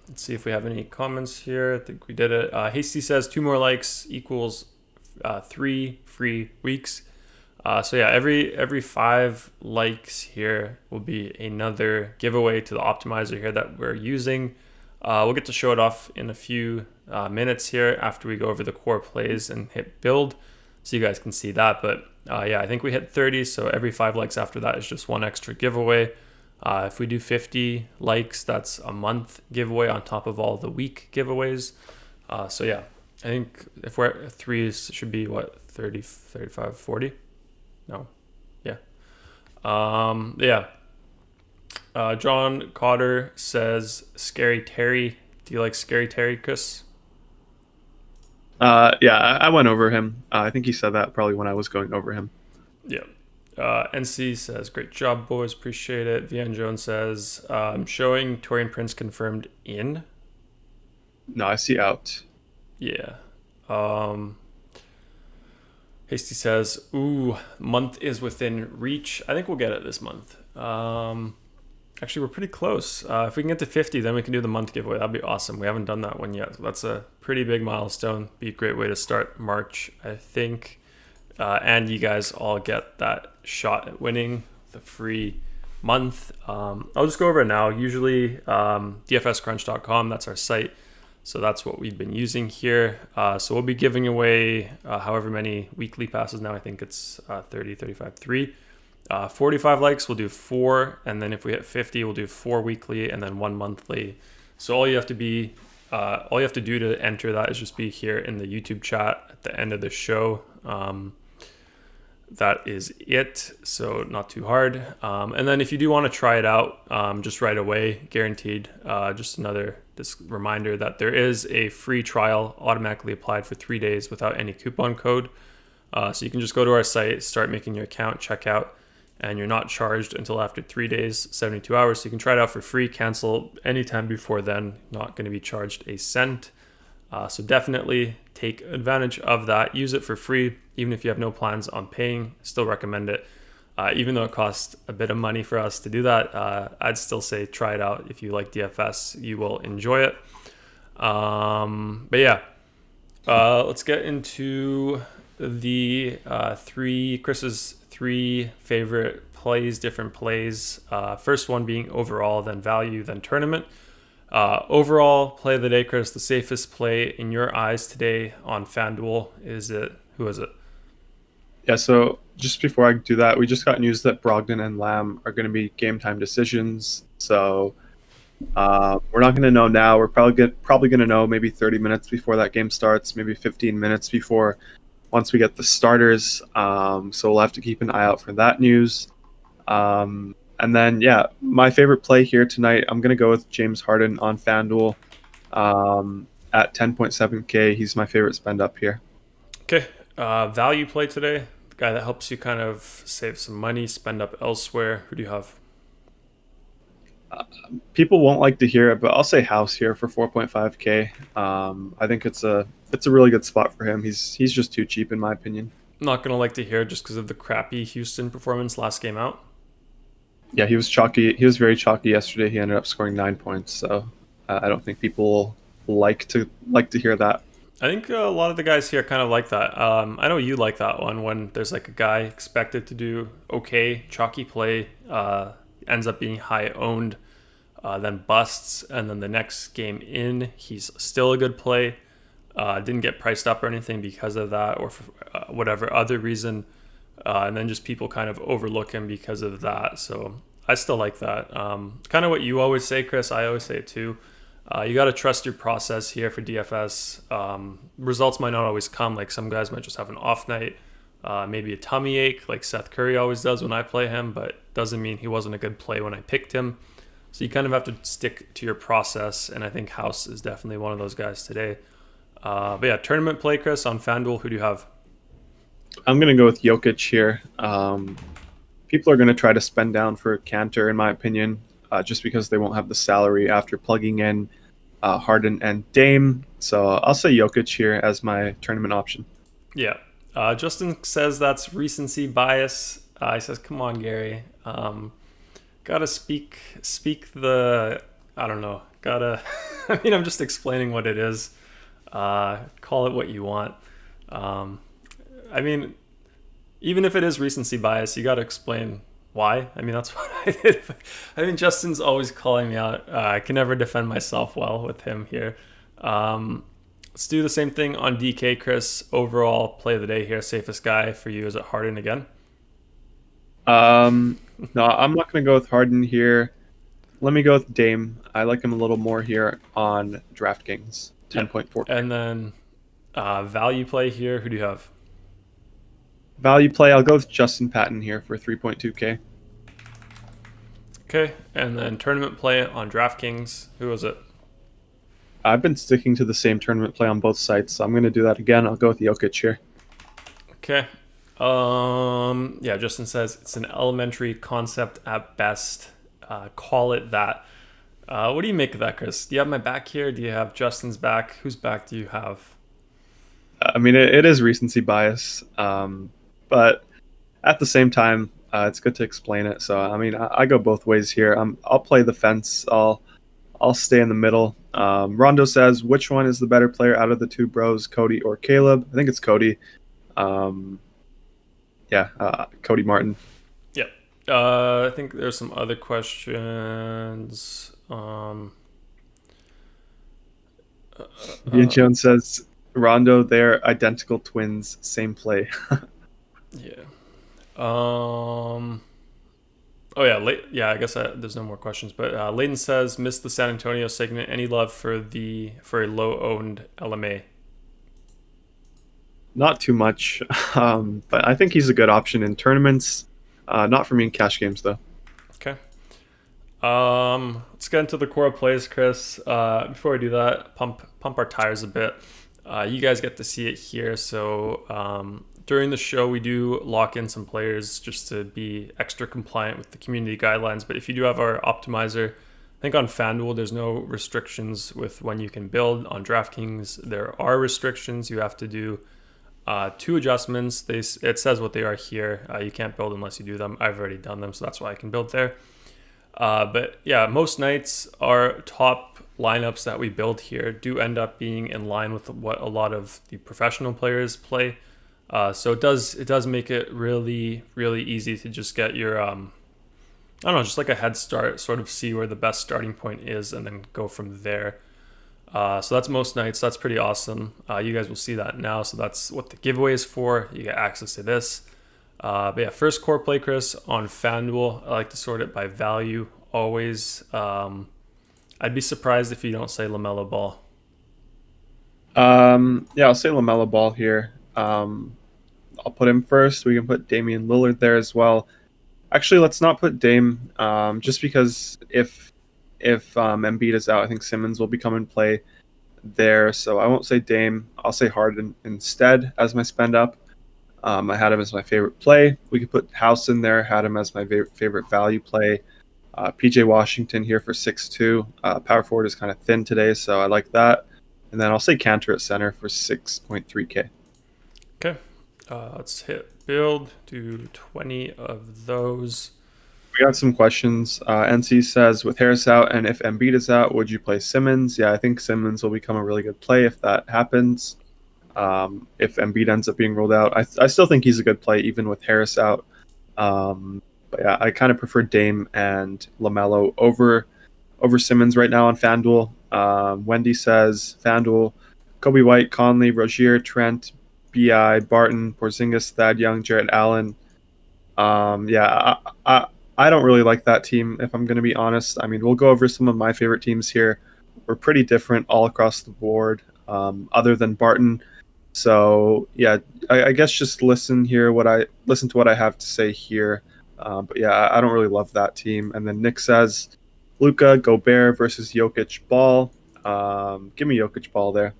Let's see if we have any comments here. I think we did it. Hasty says 2 more likes equals 3 free weeks. So yeah, every 5 likes here will be another giveaway to the optimizer here that we're using. We'll get to show it off in a few minutes here after we go over the core plays and hit build, so you guys can see that. But yeah, I think we hit 30, so every 5 likes after that is just 1 extra giveaway. If we do 50 likes, that's a month giveaway on top of all the week giveaways. So yeah, I think if we're at 3, it should be what, 30, 35, 40? No. Yeah. Yeah. John Cotter says Scary Terry. Do you like Scary Terry, Chris? Yeah, I went over him. I think he said that probably when I was going over him. Yeah. NC says, great job, boys. Appreciate it. Vian Jones says, I'm showing Torian Prince confirmed in. No, I see out. Yeah. Hasty says, ooh, month is within reach. I think we'll get it this month. Actually, we're pretty close. If we can get to 50, then we can do the month giveaway. That'd be awesome. We haven't done that one yet. So that's a pretty big milestone. Be a great way to start March, I think. And you guys all get that shot at winning the free month. I'll just go over it now. Usually dfscrunch.com, that's our site. So that's what we've been using here. So we'll be giving away however many weekly passes now. I think it's 30, 35, 3. 45 likes, we'll do 4. And then if we hit 50, we'll do 4 weekly and then 1 monthly. So all you have to do to enter that is just be here in the YouTube chat at the end of the show. That is it. So not too hard. And then if you do want to try it out, just right away, guaranteed. Just another reminder that there is a free trial automatically applied for 3 days without any coupon code. So you can just go to our site, start making your account, check out, and you're not charged until after 3 days, 72 hours. So you can try it out for free, cancel anytime before then, not going to be charged a cent. So definitely take advantage of that. Use it for free, even if you have no plans on paying. Still recommend it. Even though it costs a bit of money for us to do that, I'd still say try it out. If you like DFS, you will enjoy it. But yeah, let's get into the Chris's 3 favorite plays, different plays. First one being overall, then value, then tournament. Overall play of the day, Chris, the safest play in your eyes today on FanDuel, who is it? Yeah, so just before I do that, we just got news that Brogdon and Lamb are going to be game time decisions. So we're not going to know now. We're probably going to know maybe 30 minutes before that game starts, maybe 15 minutes before once we get the starters. So we'll have to keep an eye out for that news. And then, yeah, my favorite play here tonight, I'm going to go with James Harden on FanDuel at 10.7K. He's my favorite spend up here. Okay. Value play today, the guy that helps you kind of save some money, spend up elsewhere. Who do you have? People won't like to hear it, but I'll say House here for 4.5K. I think it's a really good spot for him. He's just too cheap in my opinion. I'm not going to like to hear it just because of the crappy Houston performance last game out. Yeah, he was chalky. He was very chalky yesterday. He ended up scoring 9 points. So I don't think people like to hear that. I think a lot of the guys here kind of like that. I know you like that one when there's like a guy expected to do okay, chalky play, ends up being high owned, then busts, and then the next game in, he's still a good play. Didn't get priced up or anything because of that or for whatever other reason. And then just people kind of overlook him because of that. So I still like that. Kind of what you always say, Chris. I always say it too. You got to trust your process here for DFS. Results might not always come. Like some guys might just have an off night, maybe a tummy ache like Seth Curry always does when I play him, but doesn't mean he wasn't a good play when I picked him. So you kind of have to stick to your process, and I think House is definitely one of those guys today. But yeah, tournament play, Chris, on FanDuel. Who do you have? I'm going to go with Jokic here. People are going to try to spend down for Cantor, in my opinion, just because they won't have the salary after plugging in Harden and Dame. So I'll say Jokic here as my tournament option. Yeah. Justin says that's recency bias. He says, come on, Gary. Gotta speak the, I don't know. I mean, I'm just explaining what it is. Call it what you want. I mean, even if it is recency bias, you got to explain why. I mean, that's what I did. I mean, Justin's always calling me out. I can never defend myself well with him here. Let's do the same thing on DK, Chris. Overall play of the day here. Safest guy for you, is it Harden again? No, I'm not going to go with Harden here. Let me go with Dame. I like him a little more here on DraftKings, 10.4. And then value play here. Who do you have? Value play, I'll go with Justin Patton here for 3.2K. Okay, and then tournament play on DraftKings. Who was it? I've been sticking to the same tournament play on both sites, so I'm going to do that again. I'll go with Jokic here. Okay. Yeah, Justin says it's an elementary concept at best. Call it that. What do you make of that, Chris? Do you have my back here? Do you have Justin's back? Whose back do you have? I mean, it is recency bias, but at the same time, it's good to explain it. So, I mean, I go both ways here. I'll play the fence. I'll stay in the middle. Rondo says, which one is the better player out of the two bros, Cody or Caleb? I think it's Cody. Cody Martin. Yeah. I think there's some other questions. Ian Jones says, Rondo, they're identical twins, same play. Yeah. Oh yeah, I guess there's no more questions. But Layden says, missed the San Antonio segment. Any love for a low owned LMA? Not too much, but I think he's a good option in tournaments. Not for me in cash games though. Okay. Let's get into the core plays, Chris. Before we do that, pump our tires a bit. You guys get to see it here. So during the show, we do lock in some players just to be extra compliant with the community guidelines. But if you do have our optimizer, I think on FanDuel, there's no restrictions with when you can build. On DraftKings, there are restrictions. You have to do 2 adjustments. It says what they are here. You can't build unless you do them. I've already done them, so that's why I can build there. But yeah, most nights our top lineups that we build here do end up being in line with what a lot of the professional players play. So it does make it really, really easy to just get your I don't know, just like a head start, sort of see where the best starting point is, and then go from there. So that's most nights. That's pretty awesome. You guys will see that now. So that's what the giveaway is for. You get access to this. But yeah, first core play, Chris, on FanDuel. I like to sort it by value always. I'd be surprised if you don't say LaMelo Ball. Yeah, I'll say LaMelo Ball here. I'll put him first. We can put Damian Lillard there as well. Actually, let's not put Dame, just because if Embiid is out, I think Simmons will become in play there. So I won't say Dame. I'll say Harden instead as my spend up. I had him as my favorite play. We could put House in there. Had him as my favorite value play. PJ Washington here for 6'2". Power forward is kind of thin today, so I like that. And then I'll say Cantor at center for 6.3K. Okay, let's hit build. Do 20 of those. We got some questions. NC says, with Harris out and if Embiid is out, would you play Simmons? Yeah, I think Simmons will become a really good play if that happens. If Embiid ends up being ruled out, I still think he's a good play even with Harris out. But yeah, I kind of prefer Dame and LaMelo over Simmons right now on FanDuel. Wendy says FanDuel, Kobe White, Conley, Rozier, Trent, Bi, Barton, Porzingis, Thad Young, Jarrett Allen. Yeah, I don't really like that team, if I'm going to be honest. I mean, we'll go over some of my favorite teams here. We're pretty different all across the board, other than Barton. So yeah, I guess just listen to what I have to say here. But yeah, I don't really love that team. And then Nick says, Luka, Gobert versus Jokic Ball. Give me Jokic Ball there.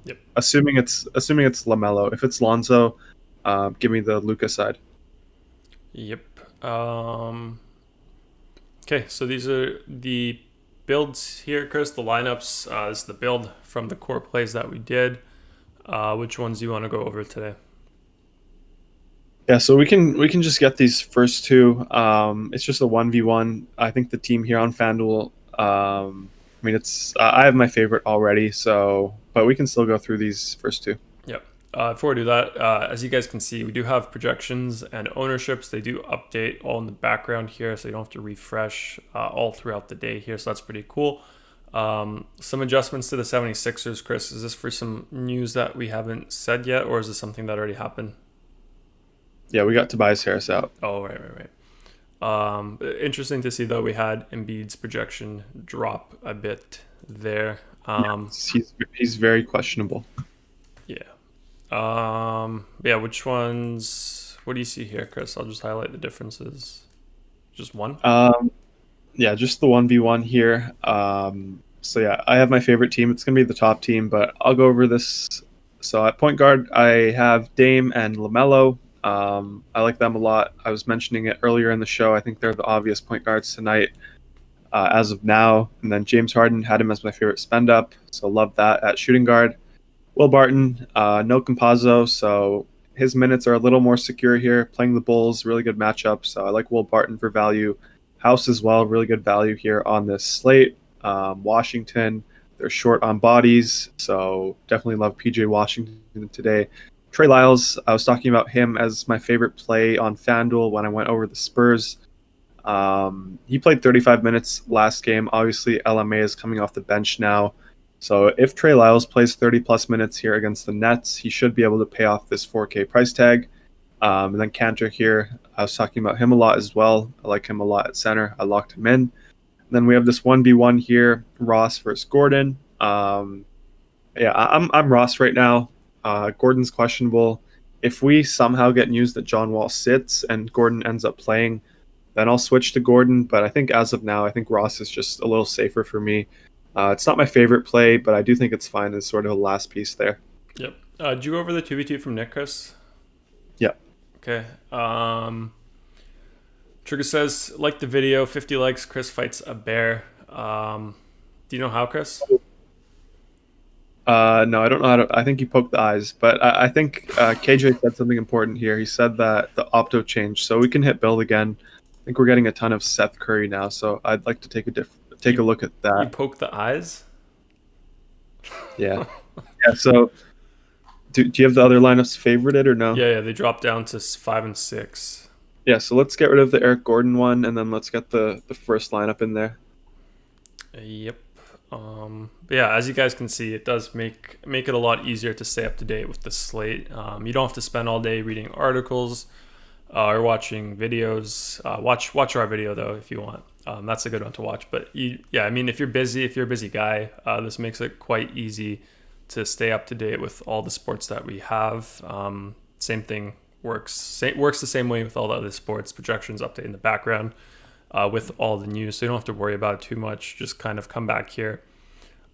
Yep. Assuming it's LaMelo. If it's Lonzo, give me the Luka side. Yep. Okay, so these are the builds here, Chris. The lineups is the build from the core plays that we did. Which ones do you want to go over today? Yeah, so we can just get these first two. It's just a 1v1. I think the team here on FanDuel, I mean, it's I have my favorite already, but we can still go through these first two. Yep. Before we do that, as you guys can see, we do have projections and ownerships. They do update all in the background here, so you don't have to refresh all throughout the day here, so that's pretty cool. Some adjustments to the 76ers, Chris. Is this for some news that we haven't said yet, or is this something that already happened? Yeah, we got Tobias Harris out. Oh, right. Interesting to see, though, we had Embiid's projection drop a bit there. He's very questionable. Yeah. Yeah, which ones? What do you see here, Chris? I'll just highlight the differences. Just one? Yeah, just the 1v1 here. So yeah, I have my favorite team. It's going to be the top team, but I'll go over this. So at point guard, I have Dame and LaMelo. I like them a lot. I was mentioning it earlier in the show. I think they're the obvious point guards tonight as of now. And then James Harden, had him as my favorite spend up, so love that at shooting guard. Will Barton, no Campazzo, so his minutes are a little more secure here. Playing the Bulls, really good matchup, so I like Will Barton for value. House as well, really good value here on this slate. Washington, they're short on bodies, so definitely love PJ Washington today. Trey Lyles, I was talking about him as my favorite play on FanDuel when I went over the Spurs. He played 35 minutes last game. Obviously, LMA is coming off the bench now. So if Trey Lyles plays 30-plus minutes here against the Nets, he should be able to pay off this 4K price tag. And then Cantor here, I was talking about him a lot as well. I like him a lot at center. I locked him in. Then we have this 1v1 here, Ross versus Gordon. I'm Ross right now. Gordon's questionable. If we somehow get news that John Wall sits and Gordon ends up playing, then I'll switch to Gordon. But I think as of now, I think Ross is just a little safer for me. It's not my favorite play, but I do think it's fine as sort of a last piece there. Yep. Did you go over the 2v2 from Nick, Chris? Yeah. Okay. Trigger says, like the video, 50 likes, Chris fights a bear. Do you know how, Chris? No, I don't know how to. I think he poked the eyes, but I think KJ said something important here. He said that the opto changed, so we can hit build again. I think we're getting a ton of Seth Curry now, so I'd like to take a look at that. You poke the eyes? Yeah. Yeah. So, do you have the other lineups favorited or no? Yeah, they dropped down to 5 and 6. Yeah, so let's get rid of the Eric Gordon one, and then let's get the first lineup in there. Yep. But yeah, as you guys can see, it does make it a lot easier to stay up to date with the slate. You don't have to spend all day reading articles or watching videos. Watch our video though if you want. That's a good one to watch. But I mean, if you're a busy guy, this makes it quite easy to stay up to date with all the sports that we have. Same thing works the same way with all the other sports. Projections update in the background with all the news, so you don't have to worry about it too much. Just kind of come back here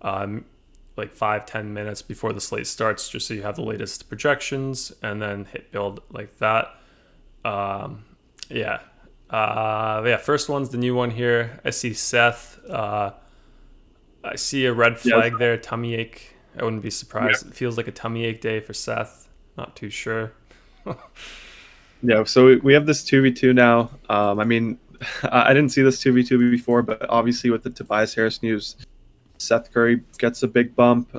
like 5-10 minutes before the slate starts, just so you have the latest projections, and then hit build like that. First one's the new one here. I see Seth. I see a red flag there, tummy ache. I wouldn't be surprised. Yeah. It feels like a tummy ache day for Seth. Not too sure. Yeah, so we have this 2v2 now. I mean, I didn't see this 2v2 before, but obviously with the Tobias Harris news, Seth Curry gets a big bump.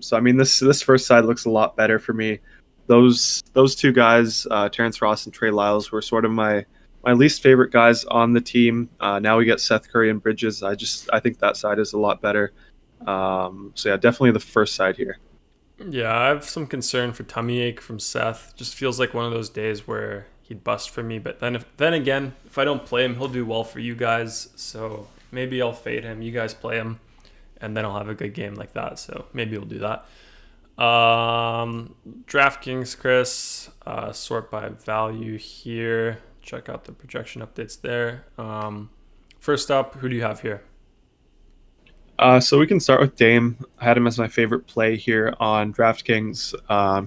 So I mean, this first side looks a lot better for me. Those two guys, Terrence Ross and Trey Lyles, were sort of my least favorite guys on the team. Now we get Seth Curry and Bridges. I think that side is a lot better. So yeah, definitely the first side here. Yeah, I have some concern for tummy ache from Seth. Just feels like one of those days where he'd bust for me. But then again, if I don't play him, he'll do well for you guys. So maybe I'll fade him. You guys play him, and then I'll have a good game like that. So maybe we'll do that. DraftKings, Chris, sort by value here. Check out the projection updates there. First up, who do you have here? So we can start with Dame. I had him as my favorite play here on DraftKings.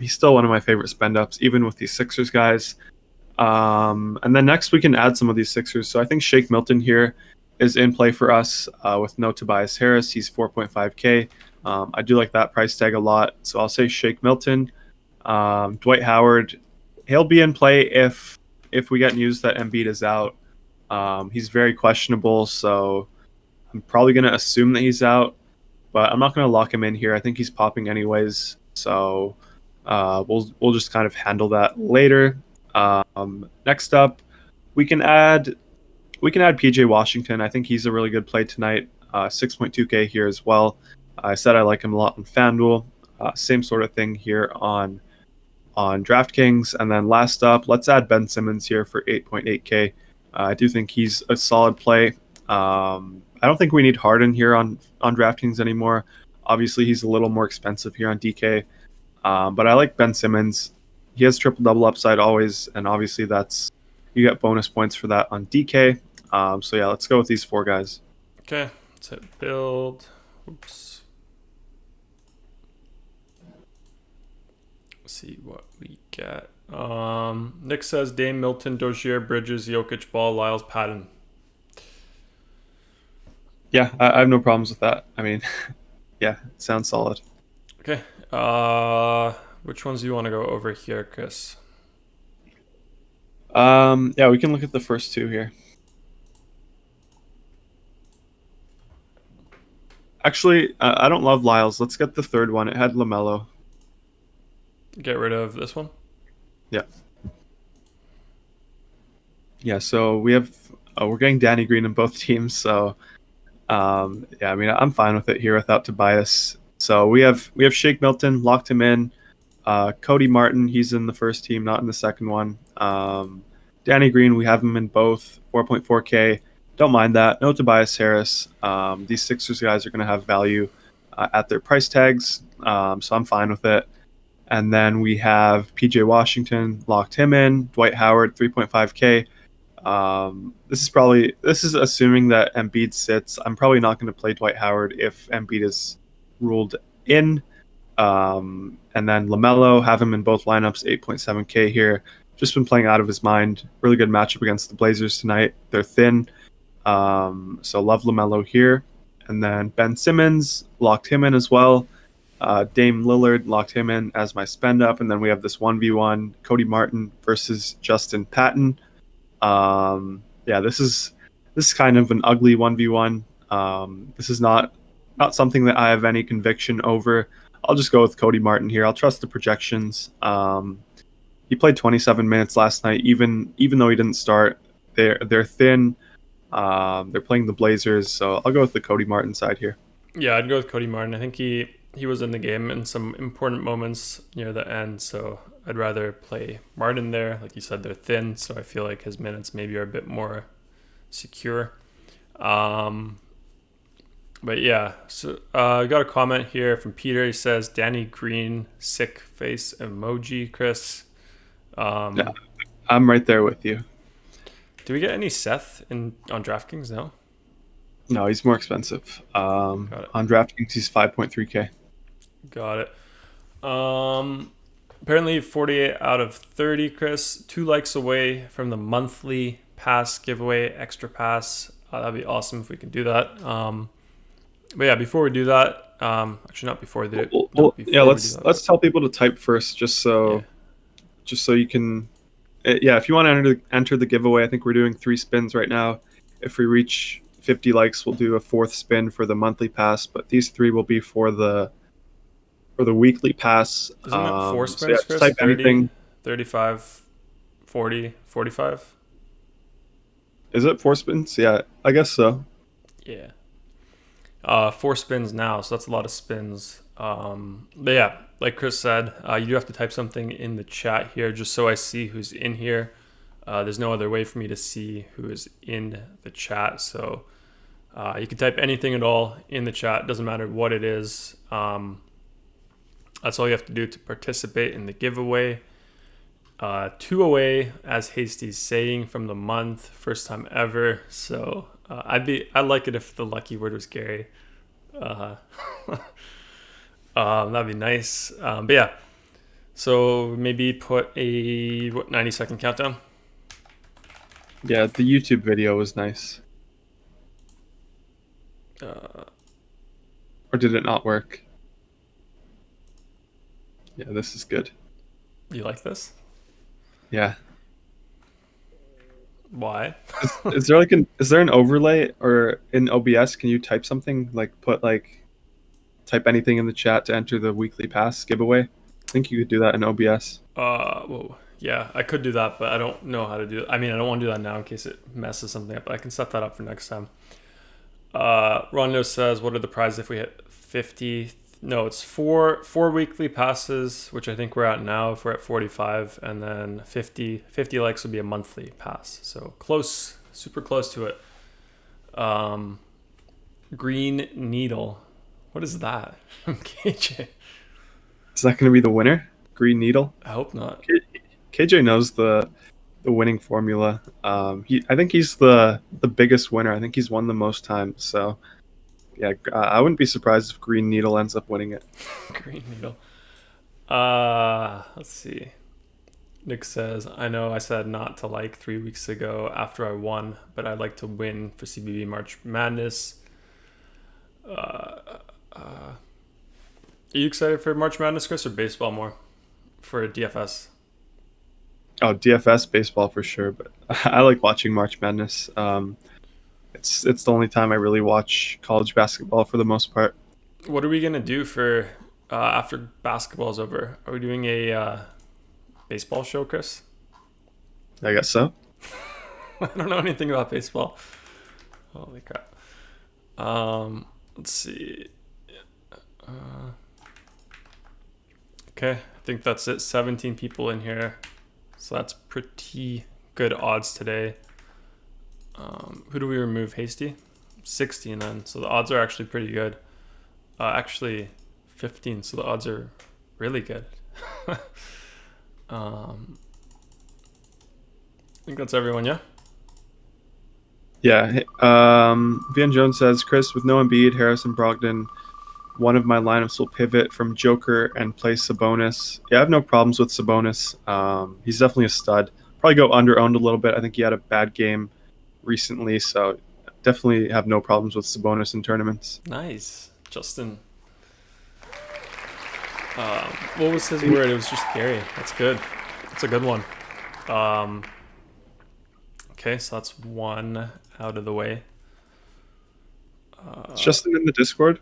He's still one of my favorite spend ups, even with these Sixers guys. And then next we can add some of these Sixers. So I think Shake Milton here is in play for us with no Tobias Harris. He's 4.5K. I do like that price tag a lot. So I'll say Shake Milton. Dwight Howard, he'll be in play if we get news that Embiid is out. He's very questionable, so I'm probably going to assume that he's out, but I'm not going to lock him in here. I think he's popping anyways, so we'll just kind of handle that later. Next up, we can add PJ Washington. I think he's a really good play tonight. 6.2K here as well. I said I like him a lot on FanDuel. Same sort of thing here on DraftKings. And then last up, let's add Ben Simmons here for 8.8K. I do think he's a solid play. I don't think we need Harden here on DraftKings anymore. Obviously, he's a little more expensive here on DK. But I like Ben Simmons. He has triple-double upside always, and obviously you get bonus points for that on DK. So yeah, let's go with these four guys. Okay, let's hit build. Oops. Let's see what we get. Nick says Dame, Milton, Dozier, Bridges, Jokic, Ball, Lyles, Patton. Yeah, I have no problems with that. I mean, yeah, it sounds solid. Okay. Which ones do you want to go over here, Chris? Yeah, we can look at the first two here. Actually, I don't love Lyles. Let's get the third one. It had LaMelo. Get rid of this one? Yeah. Yeah, so we're getting Danny Green in both teams, so yeah, I mean, I'm fine with it here without Tobias. So we have Shake Milton, locked him in. Cody Martin, he's in the first team, not in the second one. Danny Green, we have him in both, 4.4K. Don't mind that. No Tobias Harris. These Sixers guys are going to have value at their price tags, so I'm fine with it. And then we have PJ Washington, locked him in. Dwight Howard, 3.5K. This is assuming that Embiid sits. I'm probably not going to play Dwight Howard if Embiid is ruled in. And then LaMelo, have him in both lineups, 8.7K here. Just been playing out of his mind. Really good matchup against the Blazers tonight. They're thin. So love LaMelo here. And then Ben Simmons, locked him in as well. Dame Lillard, locked him in as my spend up. And then we have this 1v1, Cody Martin versus Justin Patton. Yeah, this is kind of an ugly 1v1. This is not something that I have any conviction over. I'll just go with Cody Martin here. I'll trust the projections. He played 27 minutes last night, even though he didn't start. They're thin. They're playing the Blazers, so I'll go with the Cody Martin side here. Yeah, I'd go with Cody Martin. I think he was in the game in some important moments near the end, so I'd rather play Martin there. Like you said, they're thin, so I feel like his minutes maybe are a bit more secure. But yeah, so I got a comment here from Peter. He says, Danny Green, sick face emoji, Chris. Yeah, I'm right there with you. Do we get any Seth on DraftKings? No? No, he's more expensive. On DraftKings, he's 5.3K. Got it. Apparently 48 out of 30, Chris. 2 likes away from the monthly pass giveaway, extra pass. That'd be awesome if we can do that. But yeah, before we do that, actually not before we do it. Yeah, let's tell people to type first, just so you can. Yeah, if you want to enter the giveaway, I think we're doing 3 spins right now. If we reach 50 likes, we'll do a 4th spin for the monthly pass. But these 3 will be for the weekly pass. Isn't it 4 spins, so Chris? Type 30, anything. 35, 40, 45? Is it 4 spins? Yeah, I guess so. Yeah. 4 spins now, so that's a lot of spins. But yeah, like Chris said, you do have to type something in the chat here just so I see who's in here. There's no other way for me to see who is in the chat, so you can type anything at all in the chat. Doesn't matter what it is. That's all you have to do to participate in the giveaway. 2 away, as Hasty's saying, from the month, first time ever. So I'd like it if the lucky word was Garry. That'd be nice. But yeah, so maybe put a 90-second countdown. Yeah, the YouTube video was nice. Or did it not work? Yeah, this is good. You like this? Yeah. Why? Is there an overlay, or in OBS can you type something, like type anything in the chat to enter the weekly pass giveaway? I think you could do that in OBS. Whoa. Yeah, I could do that, but I don't know how to do it. I mean, I don't want to do that now in case it messes something up, but I can set that up for next time. Rondo says, what are the prizes if we hit 50? No, it's four weekly passes, which I think we're at now if we're at 45, and then 50 likes would be a monthly pass. So close, super close to it. Green Needle. What is that? KJ. Is that going to be the winner? Green Needle? I hope not. KJ knows the winning formula. I think he's the biggest winner. I think he's won the most times. So yeah, I wouldn't be surprised if Green Needle ends up winning it. Green Needle. Let's see. Nick says, I know I said not to like 3 weeks ago after I won, but I'd like to win for CBB March Madness. Are you excited for March Madness, Chris, or baseball more for DFS? Oh, DFS baseball for sure, but I like watching March Madness. It's the only time I really watch college basketball for the most part. What are we gonna do for after basketball's over? Are we doing a baseball show, Chris? I guess so. I don't know anything about baseball. Holy crap. Let's see. Okay, I think that's it. 17 people in here. So that's pretty good odds today. Who do we remove? Hasty? 16 then. So the odds are actually pretty good. Actually 15. So the odds are really good. I think that's everyone, yeah? Yeah. Van Jones says, Chris, with no Embiid, Harrison, Brogdon, one of my lineups will pivot from Joker and play Sabonis. Yeah, I have no problems with Sabonis. He's definitely a stud. Probably go under-owned a little bit. I think he had a bad game recently, so definitely have no problems with Sabonis in tournaments. Nice. Justin. What was his word? It was just Garry. That's good. That's a good one. Okay, so that's one out of the way. Is Justin in the Discord?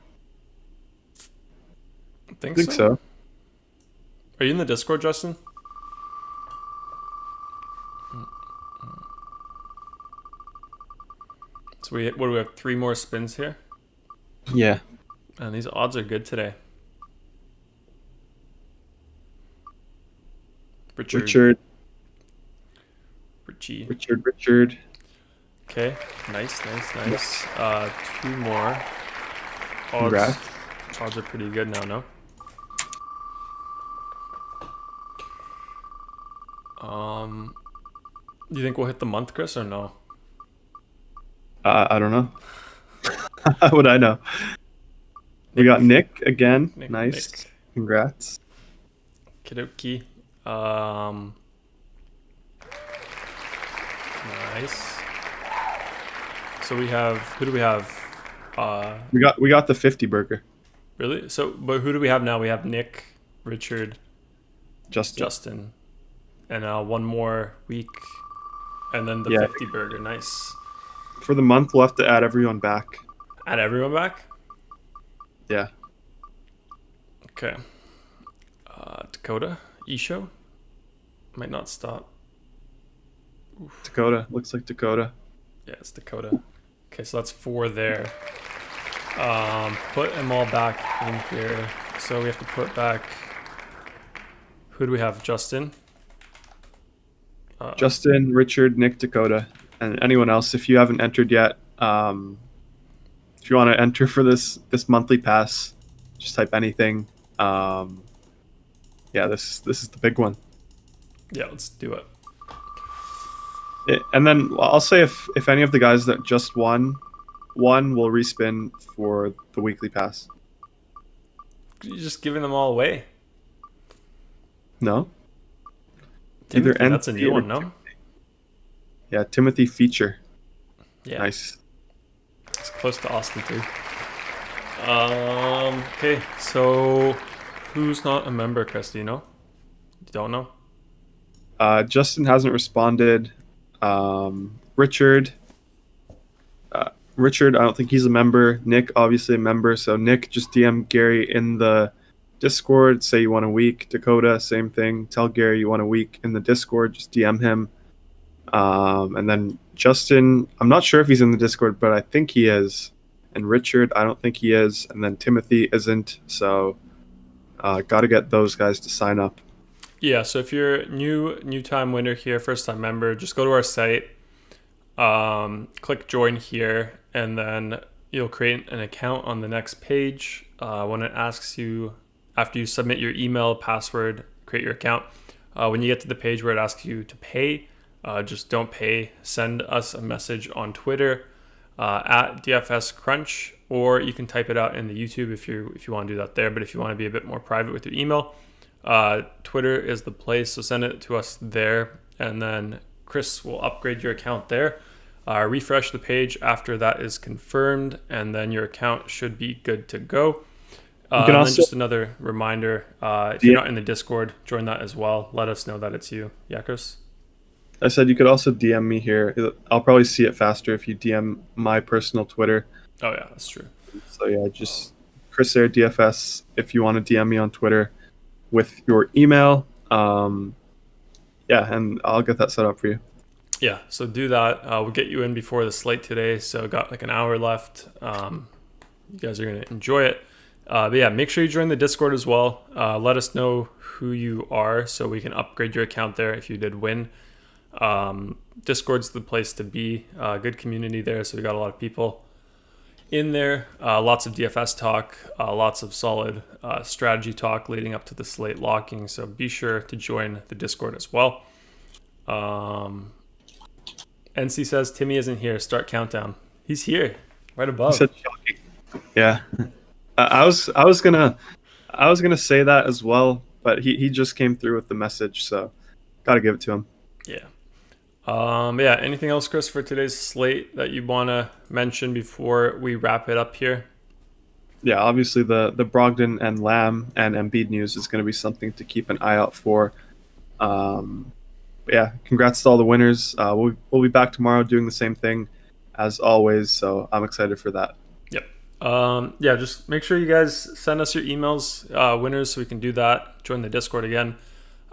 I think so. Are you in the Discord, Justin? What do we have? 3 more spins here, Yeah. and these odds are good today. Richard. Richie. Richard. Okay, nice. 2 more. Congrats. Odds are pretty good now, no? Do you think we'll hit the month, Chris, or no? I don't know. How would I know? We got Nick again. Nice. Nick. Congrats. Kidoki. Nice. So we have, who do we have? We got the 50 burger. Really? So, but who do we have now? We have Nick, Richard, Justin. and one more week, and then the 50 burger. Nice. For the month, we'll have to add everyone back. Add everyone back? Yeah. Okay. Dakota, Isho, might not stop. Oof. Dakota, looks like Dakota. Yeah, it's Dakota. Okay, so that's 4 there. Put them all back in here. So we have to put back. Who do we have? Justin. Justin, Richard, Nick, Dakota, and anyone else. If you haven't entered yet, if you want to enter for this monthly pass, just type anything. Yeah, this is the big one. Yeah, let's do it. And then I'll say if any of the guys that just won will respin for the weekly pass. You're just giving them all away. No. Timothy, that's a new one, no? Yeah, Timothy feature. Yeah. Nice. It's close to Austin too. Okay, so who's not a member, Chris? Do you know? You don't know? Justin hasn't responded. Richard, I don't think he's a member. Nick, obviously a member. So Nick, just DM Garry in the Discord. Say you want a week. Dakota, same thing. Tell Garry you want a week in the Discord. Just DM him. And then Justin, I'm not sure if he's in the Discord, but I think he is. And Richard, I don't think he is. And then Timothy isn't. So got to get those guys to sign up. Yeah, so if you're new time winner here, first time member, just go to our site, click join here, and then you'll create an account on the next page. When it asks you, after you submit your email, password, create your account, when you get to the page where it asks you to pay, just don't pay. Send us a message on Twitter at DFS Crunch, or you can type it out in the YouTube if you want to do that there. But if you want to be a bit more private with your email, Twitter is the place, so send it to us there, and then Chris will upgrade your account there. Refresh the page after that is confirmed, and then your account should be good to go. And then just another reminder, if you're not in the Discord, join that as well. Let us know that it's you. Yeah, Chris? I said you could also DM me here. I'll probably see it faster if you DM my personal Twitter. Oh yeah, that's true. So yeah, just Chrissair DFS if you want to DM me on Twitter with your email. Yeah, and I'll get that set up for you. Yeah, so do that. We'll get you in before the slate today, so got like an hour left. You guys are going to enjoy it. But yeah, make sure you join the Discord as well. Let us know who you are so we can upgrade your account there if you did win. Discord's the place to be. Good community there, so we got a lot of people in there. Lots of DFS talk, lots of solid strategy talk leading up to the slate locking, so be sure to join the Discord as well. NC says Timmy isn't here. Start countdown. He's here, right above. Yeah, I was gonna say that as well, but he just came through with the message, so gotta give it to him. Yeah. Yeah, anything else, Chris, for today's slate that you want to mention before we wrap it up here? Yeah, obviously the Brogdon and Lamb and Embiid news is going to be something to keep an eye out for. Yeah, congrats to all the winners. We'll be back tomorrow doing the same thing as always, so I'm excited for that. Yep. Yeah, just make sure you guys send us your emails, winners, so we can do that. Join the Discord again.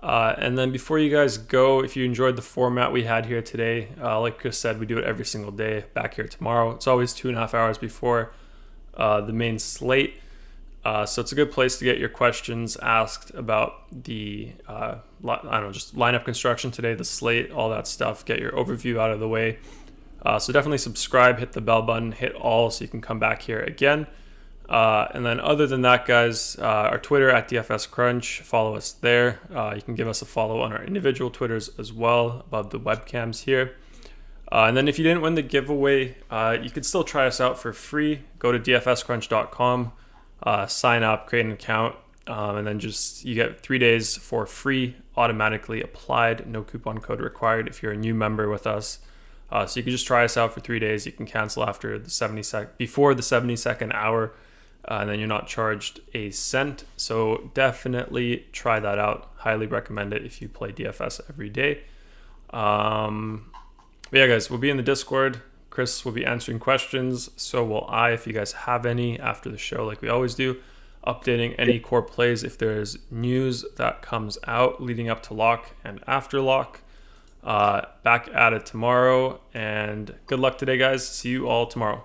And then before you guys go, if you enjoyed the format we had here today, like Chris said, we do it every single day. Back here tomorrow. It's always 2.5 hours before the main slate. So it's a good place to get your questions asked about the, just lineup construction today, the slate, all that stuff. Get your overview out of the way. So definitely subscribe, hit the bell button, hit all so you can come back here again. And then other than that, guys, our Twitter at DFS Crunch, follow us there. You can give us a follow on our individual Twitters as well above the webcams here. And then if you didn't win the giveaway, you could still try us out for free. Go to dfscrunch.com, sign up, create an account, and then you get 3 days for free, automatically applied, no coupon code required if you're a new member with us. So you can just try us out for 3 days. You can cancel after the before the 72nd hour, and then you're not charged a cent. So definitely try that out. Highly recommend it if you play DFS every day. But yeah, guys, we'll be in the Discord. Chris will be answering questions. So will I, if you guys have any after the show, like we always do. Updating any core plays if there's news that comes out leading up to lock and after lock. Back at it tomorrow, and good luck today, guys. See you all tomorrow.